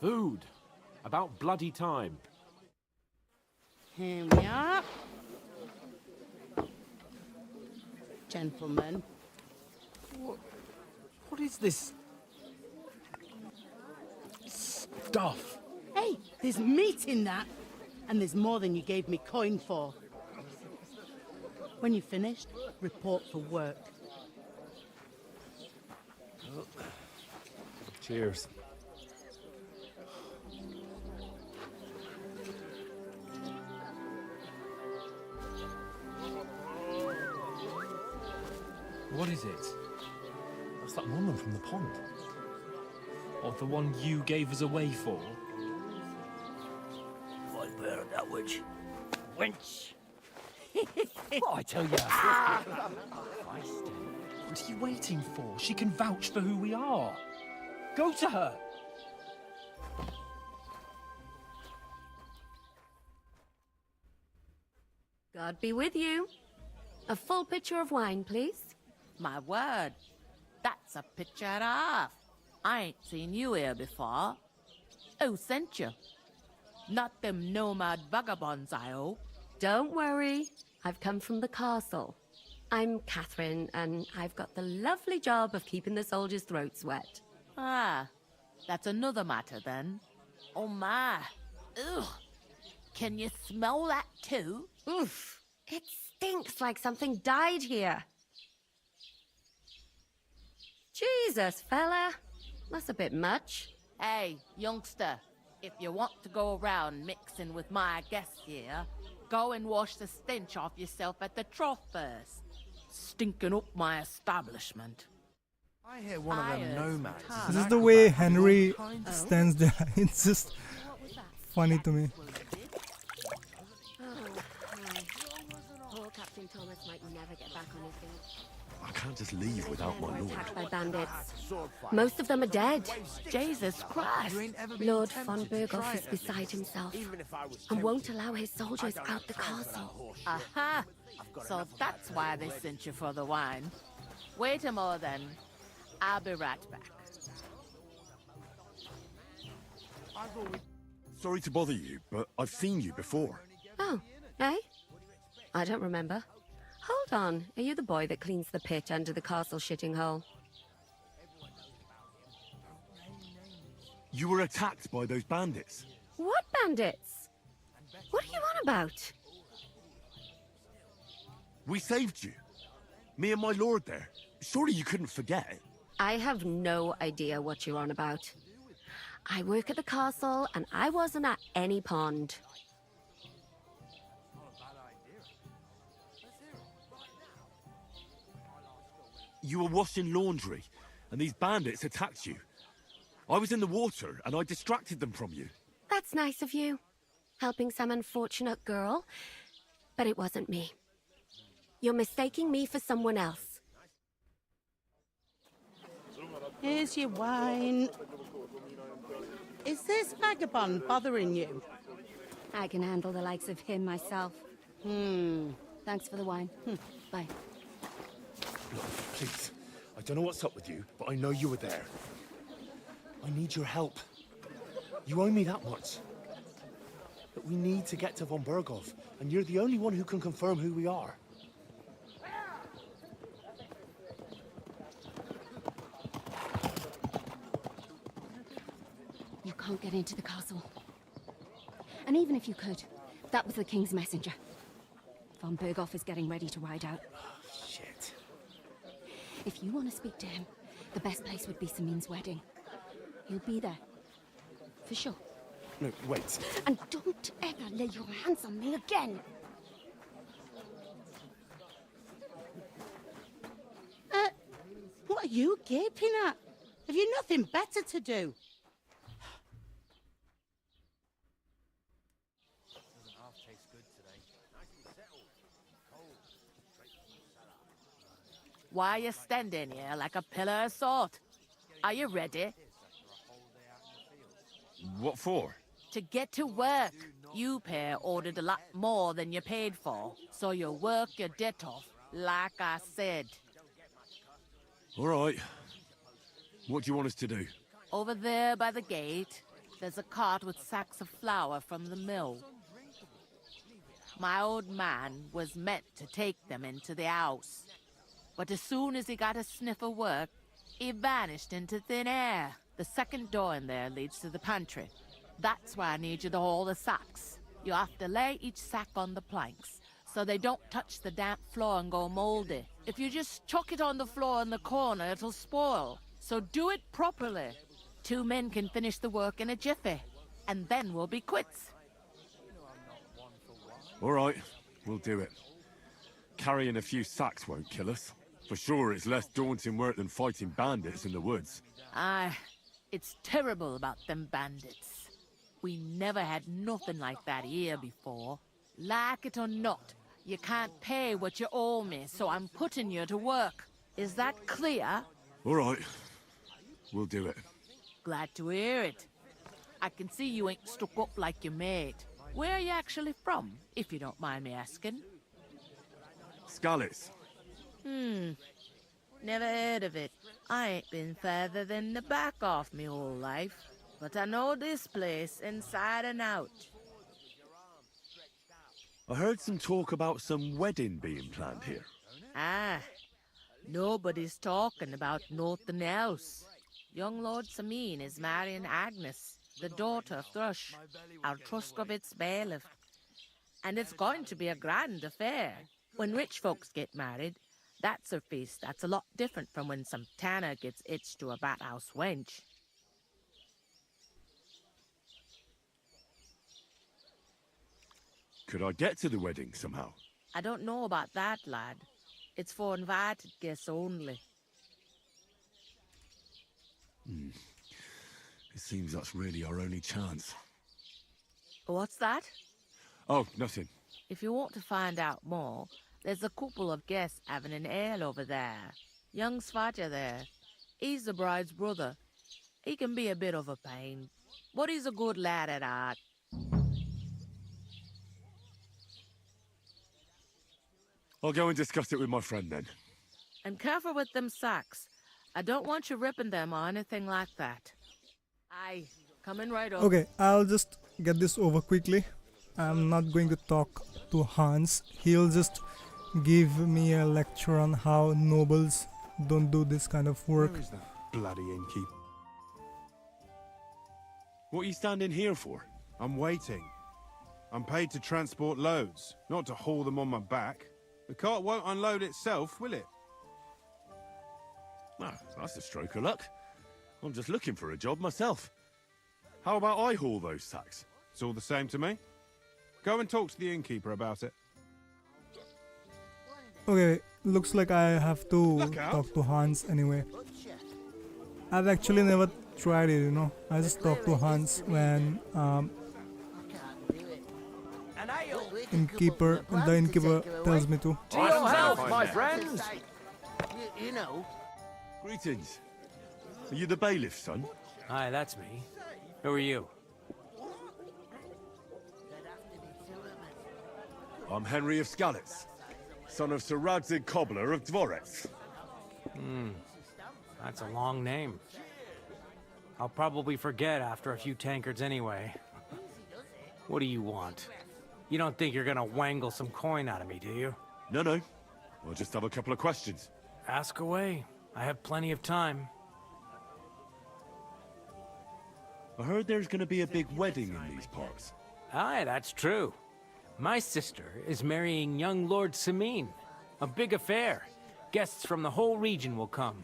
Food. About bloody time. Here we are. Gentlemen. What is this stuff? Hey, there's meat in that. And there's more than you gave me coin for. When you're finished, report for work. Cheers. What is it? That's that woman from the pond. Or the one you gave us away for? I'd bear that witch. Wench! Oh, I tell you. What are you waiting for? She can vouch for who we are. Go to her! God be with you. A full pitcher of wine, please. My word, that's a picture and a half. I ain't seen you here before. Who sent you? Not them nomad vagabonds, I hope. Don't worry, I've come from the castle. I'm Catherine, and I've got the lovely job of keeping the soldiers' throats wet. Ah, that's another matter then. Oh my. Ugh. Can you smell that too? Oof. It stinks like something died here. Jesus, fella. That's a bit much. Hey, youngster. If you want to go around mixing with my guests here, go and wash the stench off yourself at the trough first. Stinking up my establishment. I hear one of them nomads. This is the way Henry stands there. It's just funny to me. Poor Captain Thomas might never get back on his feet. I can't just leave without my lord. Attacked by bandits. Most of them are dead. Jesus Christ. Lord von Berghoff is beside himself and won't allow his soldiers out the castle. Aha! So that's why they sent you for the wine. Wait a moment then. I'll be right back. Sorry to bother you, but I've seen you before. Oh, eh? I don't remember. Hold on, are you the boy that cleans the pit under the castle shitting hole? You were attacked by those bandits. What bandits? What are you on about? We saved you. Me and my lord there. Surely you couldn't forget. I have no idea what you're on about. I work at the castle, and I wasn't at any pond. You were washing laundry, and these bandits attacked you. I was in the water, and I distracted them from you. That's nice of you. Helping some unfortunate girl. But it wasn't me. You're mistaking me for someone else. Here's your wine. Is this vagabond bothering you? I can handle the likes of him myself. Thanks for the wine. Bye. Look, please. I don't know what's up with you, but I know you were there. I need your help. You owe me that much. But we need to get to von Berghoff, and you're the only one who can confirm who we are. You can't get into the castle. And even if you could, that was the King's messenger. Von Berghoff is getting ready to ride out. Shit. If you want to speak to him, the best place would be Semine's wedding. He'll be there. For sure. No, wait. And don't ever lay your hands on me again! What are you gaping at? Have you nothing better to do? Why are you standing here like a pillar of salt? Are you ready? What for? To get to work. You pair ordered a lot more than you paid for, so you work your debt off, like I said. All right. What do you want us to do? Over there by the gate, there's a cart with sacks of flour from the mill. My old man was meant to take them into the house. But as soon as he got a sniff of work, he vanished into thin air. The second door in there leads to the pantry. That's why I need you to haul the sacks. You have to lay each sack on the planks, so they don't touch the damp floor and go moldy. If you just chuck it on the floor in the corner, it'll spoil. So do it properly. 2 men can finish the work in a jiffy, and then we'll be quits. All right, we'll do it. Carrying a few sacks won't kill us. For sure, it's less daunting work than fighting bandits in the woods. Aye, it's terrible about them bandits. We never had nothing like that here before. Like it or not, you can't pay what you owe me, so I'm putting you to work. Is that clear? All right, we'll do it. Glad to hear it. I can see you ain't stuck up like your mate. Where are you actually from, if you don't mind me asking? Skalitz. Never heard of it. I ain't been further than the back off me whole life. But I know this place inside and out. I heard some talk about some wedding being planned here. Ah, nobody's talking about nothing else. Young Lord Semine is marrying Agnes, the daughter of Thrush, our Troskowitz bailiff. And it's going to be a grand affair. When rich folks get married, that's a feast that's a lot different from when some tanner gets hitched to a bathouse wench. Could I get to the wedding somehow? I don't know about that, lad. It's for invited guests only. It seems that's really our only chance. What's that? Oh, nothing. If you want to find out more, there's a couple of guests having an ale over there. Young Svatja there. He's the bride's brother. He can be a bit of a pain, but he's a good lad at heart. I'll go and discuss it with my friend then. And careful with them sacks. I don't want you ripping them or anything like that. Aye, coming right over. Okay, I'll just get this over quickly. I'm not going to talk to Hans. He'll just give me a lecture on how nobles don't do this kind of work. Where is that bloody innkeeper? What are you standing here for? I'm waiting. I'm paid to transport loads, not to haul them on my back. The cart won't unload itself, will it? Ah, that's a stroke of luck. I'm just looking for a job myself. How about I haul those sacks? It's all the same to me. Go and talk to the innkeeper about it. Okay, looks like I have to talk to Hans anyway. I've actually never tried it, you know. I just talk to Hans when the innkeeper tells me to. To your health, my friends! You know. Greetings. Are you the bailiff, son? Hi, that's me. Who are you? I'm Henry of Skalitz, son of Sir Radzig Cobbler of Dvorets. That's a long name. I'll probably forget after a few tankards anyway. What do you want? You don't think you're gonna wangle some coin out of me, do you? No. I'll just have a couple of questions. Ask away. I have plenty of time. I heard there's gonna be a big wedding in these parts. Aye, that's true. My sister is marrying young Lord Semine. A big affair. Guests from the whole region will come.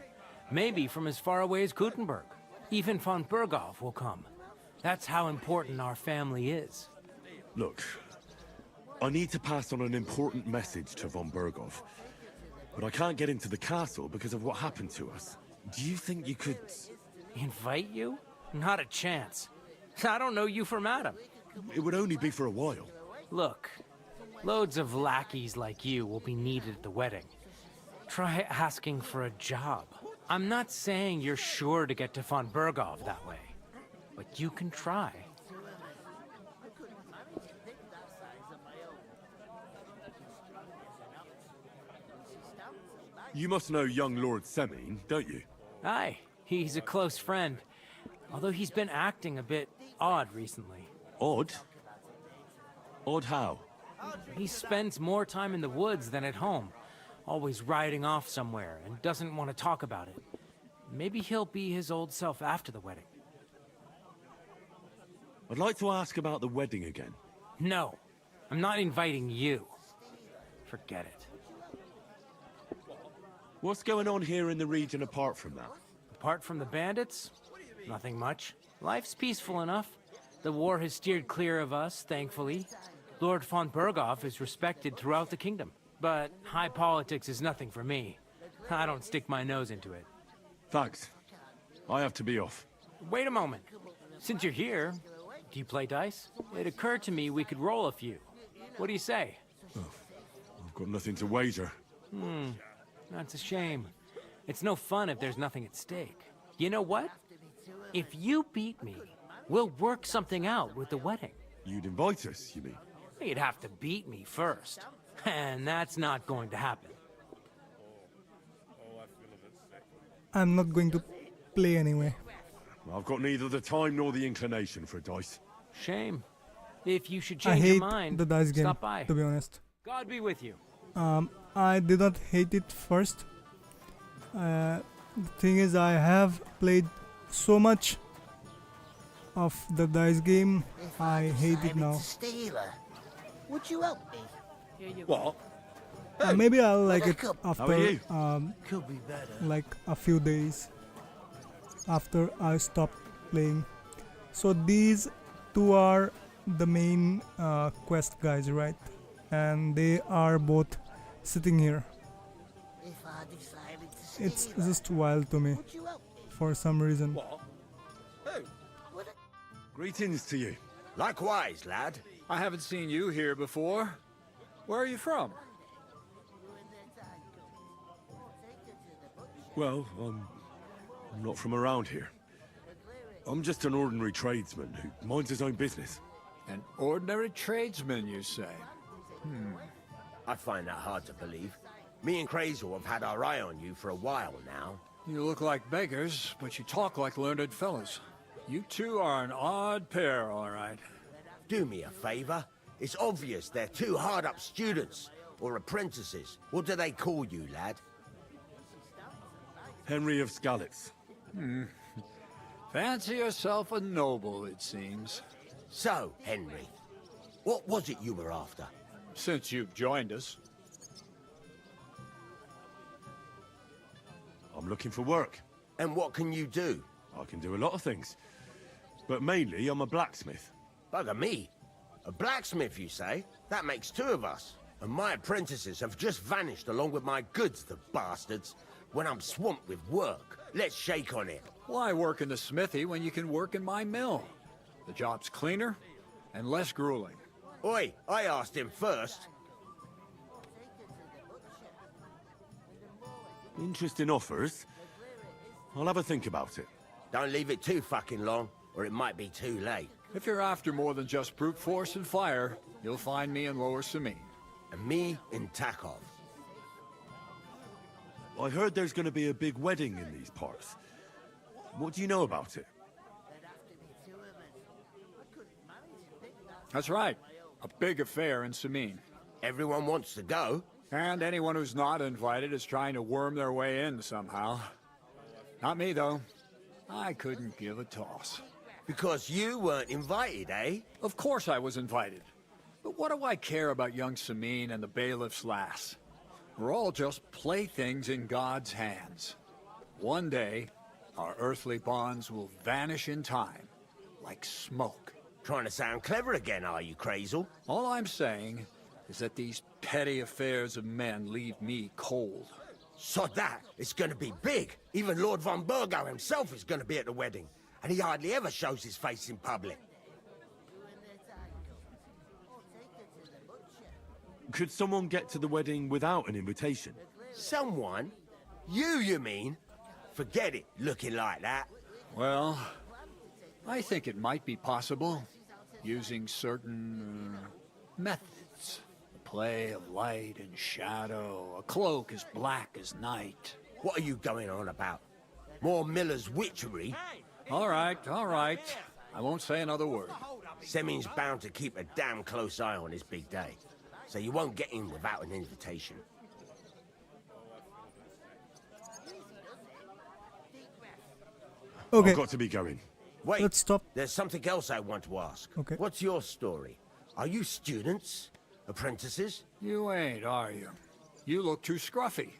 Maybe from as far away as Gutenberg. Even von Berghoff will come. That's how important our family is. Look, I need to pass on an important message to von Berghoff. But I can't get into the castle because of what happened to us. Do you think you could... Invite you? Not a chance. I don't know you from Adam. It would only be for a while. Look, loads of lackeys like you will be needed at the wedding. Try asking for a job. I'm not saying you're sure to get to von Berghoff that way, but you can try. You must know young Lord Semine, don't you? Aye, he's a close friend. Although he's been acting a bit odd recently. Odd? Odd how? He spends more time in the woods than at home. Always riding off somewhere and doesn't want to talk about it. Maybe he'll be his old self after the wedding. I'd like to ask about the wedding again. No, I'm not inviting you. Forget it. What's going on here in the region apart from that? Apart from the bandits? Nothing much. Life's peaceful enough. The war has steered clear of us, thankfully. Lord von Berghoff is respected throughout the kingdom. But high politics is nothing for me. I don't stick my nose into it. Thanks. I have to be off. Wait a moment. Since you're here, do you play dice? It occurred to me we could roll a few. What do you say? Oh, I've got nothing to wager. That's a shame. It's no fun if there's nothing at stake. You know what? If you beat me, we'll work something out with the wedding. You'd invite us, you mean? You'd have to beat me first. And that's not going to happen. I'm not going to play anyway. I've got neither the time nor the inclination for dice. Shame. If you should I change hate your mind, the dice game, stop by. to be honest. God be with you. I did not hate it first. The thing is, I have played so much of the dice game, I hate it now. Would you help me? What? Maybe I'll like it How are after you? Could be better. like a few days after I stop playing. So these two are the main quest guys, right? And they are both sitting here. If I decided to stay It's just wild to me for some reason. What? Who? Greetings to you. Likewise, lad. I haven't seen you here before. Where are you from? Well, I'm not from around here. I'm just an ordinary tradesman who minds his own business. An ordinary tradesman, you say? I find that hard to believe. Me and Kreyzel have had our eye on you for a while now. You look like beggars, but you talk like learned fellows. You two are an odd pair, all right. Do me a favor. It's obvious they're two hard-up students, or apprentices. What do they call you, lad? Henry of Skalitz. Fancy yourself a noble, it seems. So, Henry, what was it you were after? Since you've joined us. I'm looking for work. And what can you do? I can do a lot of things. But mainly, I'm a blacksmith. Bugger me. A blacksmith, you say? That makes two of us. And my apprentices have just vanished along with my goods, the bastards. When I'm swamped with work, let's shake on it. Why work in the smithy when you can work in my mill? The job's cleaner and less grueling. Oi, I asked him first. Interesting offers. I'll have a think about it. Don't leave it too fucking long, or it might be too late. If you're after more than just brute force and fire, you'll find me in Lower Semine. And me in Takov. I heard there's going to be a big wedding in these parts. What do you know about it? That's right. A big affair in Semine. Everyone wants to go. And anyone who's not invited is trying to worm their way in somehow. Not me, though. I couldn't give a toss. Because you weren't invited, eh? Of course I was invited. But what do I care about young Semine and the bailiff's lass? We're all just playthings in God's hands. One day, our earthly bonds will vanish in time, like smoke. Trying to sound clever again, are you, Kreyzel? All I'm saying is that these petty affairs of men leave me cold. Sod that! It's gonna be big! Even Lord von Burgo himself is gonna be at the wedding. And he hardly ever shows his face in public. Could someone get to the wedding without an invitation? Someone? You mean? Forget it, looking like that. Well, I think it might be possible, using certain methods. The play of light and shadow, a cloak as black as night. What are you going on about? More Miller's witchery? All right. I won't say another word. Semine's bound to keep a damn close eye on his big day. So you won't get in without an invitation. Okay. I've got to be going. Wait, let's stop. There's something else I want to ask. Okay. What's your story? Are you students? Apprentices? You ain't, are you? You look too scruffy.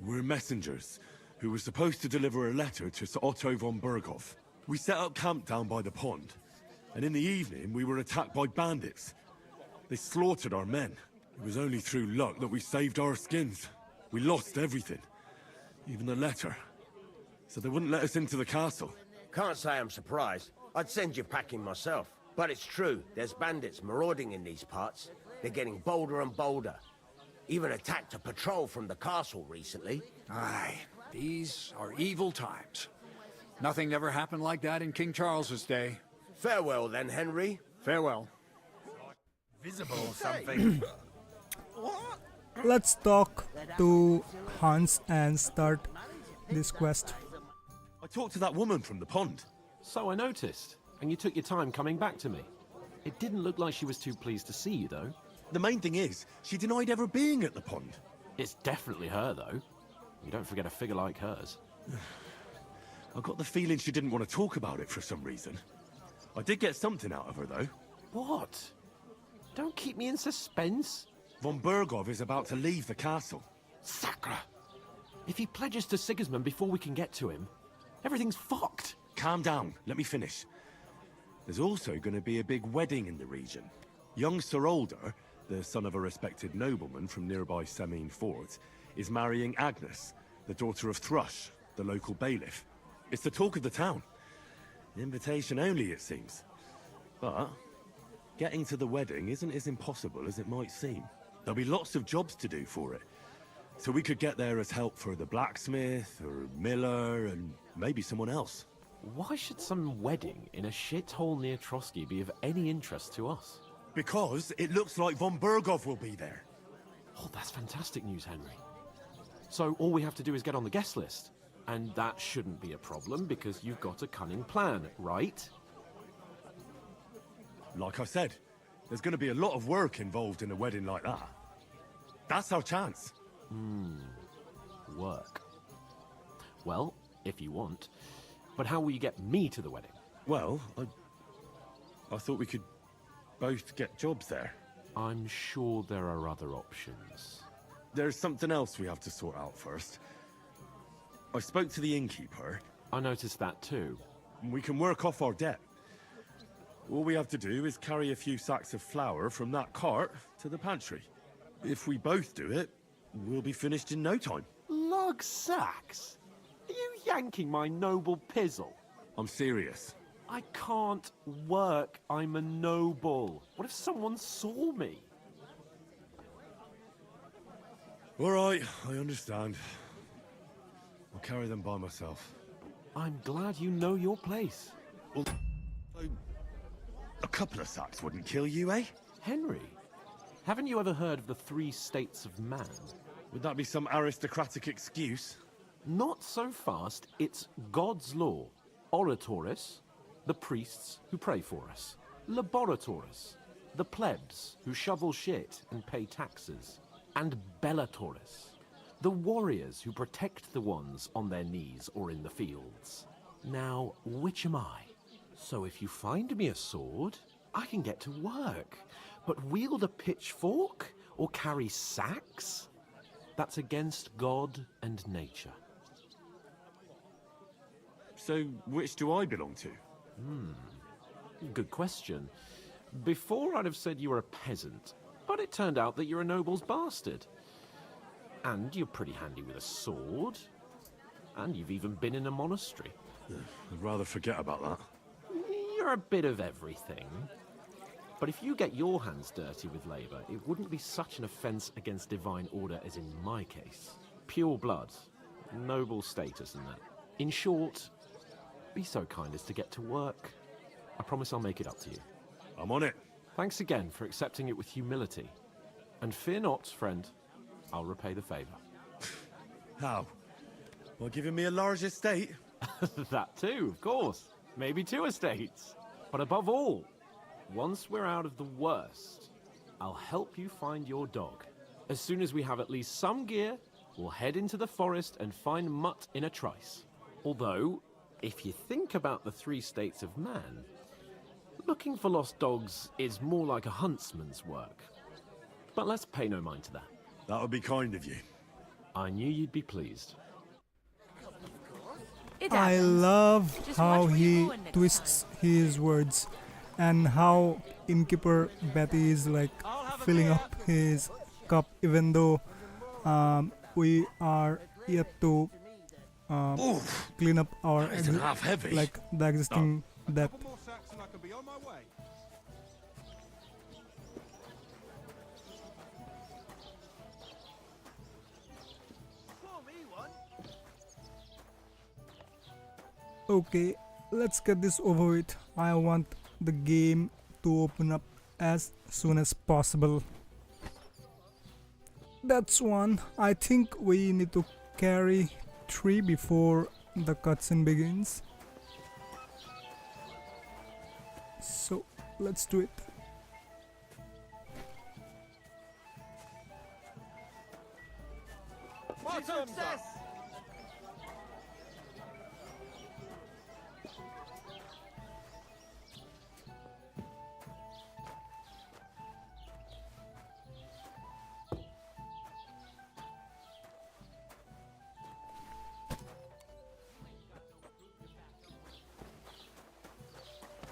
We're messengers who were supposed to deliver a letter to Sir Otto von Berghoff. We set up camp down by the pond, and in the evening we were attacked by bandits. They slaughtered our men. It was only through luck that we saved our skins. We lost everything, even the letter. So they wouldn't let us into the castle. Can't say I'm surprised. I'd send you packing myself. But it's true, there's bandits marauding in these parts. They're getting bolder and bolder. Even attacked a patrol from the castle recently. Aye, these are evil times. Nothing ever happened like that in King Charles's day. Farewell then, Henry. Farewell. Visible or something. Let's talk to Hans and start this quest. I talked to that woman from the pond. So I noticed, and you took your time coming back to me. It didn't look like she was too pleased to see you, though. The main thing is, she denied ever being at the pond. It's definitely her, though. You don't forget a figure like hers. I got the feeling she didn't want to talk about it for some reason. I did get something out of her, though. What? Don't keep me in suspense. Von Bergov is about to leave the castle. Sacre! If he pledges to Sigismund before we can get to him, everything's fucked. Calm down, let me finish. There's also going to be a big wedding in the region. Young Sir Older, the son of a respected nobleman from nearby Semine Fort, is marrying Agnes, the daughter of Thrush, the local bailiff. It's the talk of the town. Invitation only, it seems. But getting to the wedding isn't as impossible as it might seem. There'll be lots of jobs to do for it. So we could get there as help for the blacksmith, or miller, and maybe someone else. Why should some wedding in a shithole near Trotsky be of any interest to us? Because it looks like Von Bergov will be there. Oh, that's fantastic news, Henry. So all we have to do is get on the guest list. And that shouldn't be a problem because you've got a cunning plan, right? Like I said, there's going to be a lot of work involved in a wedding like that. That's our chance. Work. Well, if you want. But how will you get me to the wedding? Well, I thought we could both get jobs there. I'm sure there are other options. There's something else we have to sort out first. I spoke to the innkeeper. I noticed that too. We can work off our debt. All we have to do is carry a few sacks of flour from that cart to the pantry. If we both do it, we'll be finished in no time. Lug sacks? Are you yanking my noble pizzle? I'm serious. I can't work. I'm a noble. What if someone saw me? All right, I understand. I'll carry them by myself. I'm glad you know your place. Well, a couple of sacks wouldn't kill you, eh? Henry, haven't you ever heard of the 3 states of man? Would that be some aristocratic excuse? Not so fast. It's God's law. Oratores, the priests who pray for us. Laboratores, the plebs who shovel shit and pay taxes. And Bellatores, the warriors who protect the ones on their knees or in the fields. Now, which am I? So if you find me a sword, I can get to work. But wield a pitchfork or carry sacks? That's against God and nature. So, which do I belong to? Good question. Before I'd have said you were a peasant, but it turned out that you're a noble's bastard. And you're pretty handy with a sword. And you've even been in a monastery. I'd rather forget about that. You're a bit of everything. But if you get your hands dirty with labor, it wouldn't be such an offense against divine order as in my case. Pure blood, noble status and that. In short, be so kind as to get to work. I promise I'll make it up to you. I'm on it. Thanks again for accepting it with humility. And fear not, friend, I'll repay the favor. How? By giving me a large estate? That too, of course. Maybe 2 estates. But above all, once we're out of the worst, I'll help you find your dog. As soon as we have at least some gear, we'll head into the forest and find Mutt in a trice. Although, if you think about the 3 states of man, looking for lost dogs is more like a huntsman's work. But let's pay no mind to that. That would be kind of you. I knew you'd be pleased. I love how he twists his words and how innkeeper Betty is like filling up his cup even though we are yet to clean up our like the existing debt. Okay, let's get this over with. I want the game to open up as soon as possible. That's one. I think we need to carry Pt.3 before the cutscene begins. So let's do it. Success!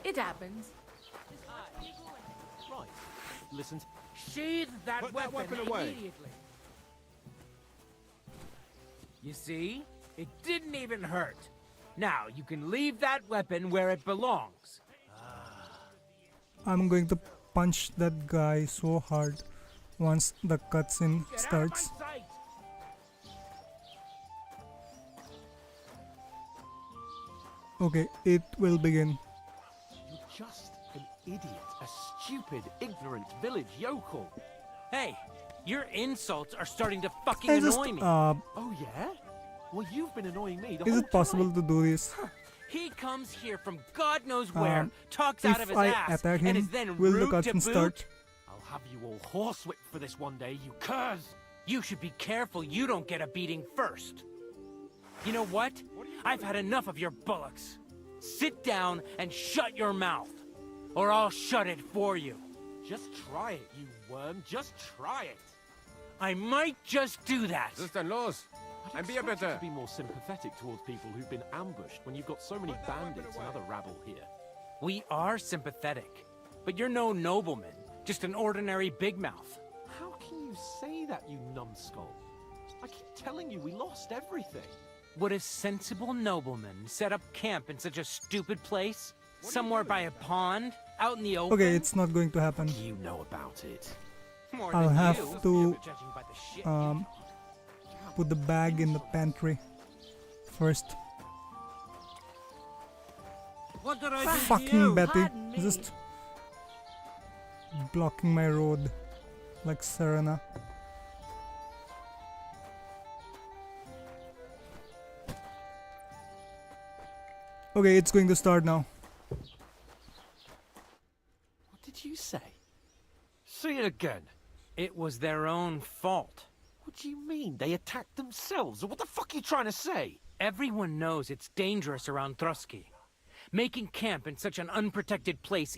It happens. Right. Listen. Sheathe that Put that weapon weapon away. immediately. You see? It didn't even hurt. Now, you can leave that weapon where it belongs. I'm going to punch that guy so hard once the cutscene starts. Okay, it will begin. You're just an idiot. A stupid, ignorant village yokel. Hey, your insults are starting to fucking I just, annoy me. Oh yeah? Well, you've been annoying me the is whole it possible time. to do this? He comes here from God knows where, talks if out of his I ass, attack and him, is then will the rude to cutscene boot? start? I'll have you all horsewhipped for this one day, you curs! You should be careful you don't get a beating first. You know what? I've had enough of your bullocks. Sit down and shut your mouth, or I'll shut it for you. Just try it, you worm. Just try it. I might just do that. Just los. And be a Expect you better. to be more sympathetic towards people who've been ambushed when you've got so many bandits and other rabble here. We are sympathetic, but you're no nobleman, just an ordinary big mouth. How can you say that, you numbskull? I keep telling you we lost everything. Would a sensible nobleman set up camp in such a stupid place? Somewhere by a pond? Out in the open? Okay, it's not going to happen. You know about it. More I'll than have you, to judging by the shit you put the bag in the pantry first. What did I do to Fucking you? Betty, Pardon me. just blocking my road like Serena. Okay, it's going to start now. What did you say? Say it again. It was their own fault. What do you mean? They attacked themselves? Or what the fuck are you trying to say? Everyone knows it's dangerous around Trotsky. Making camp in such an unprotected place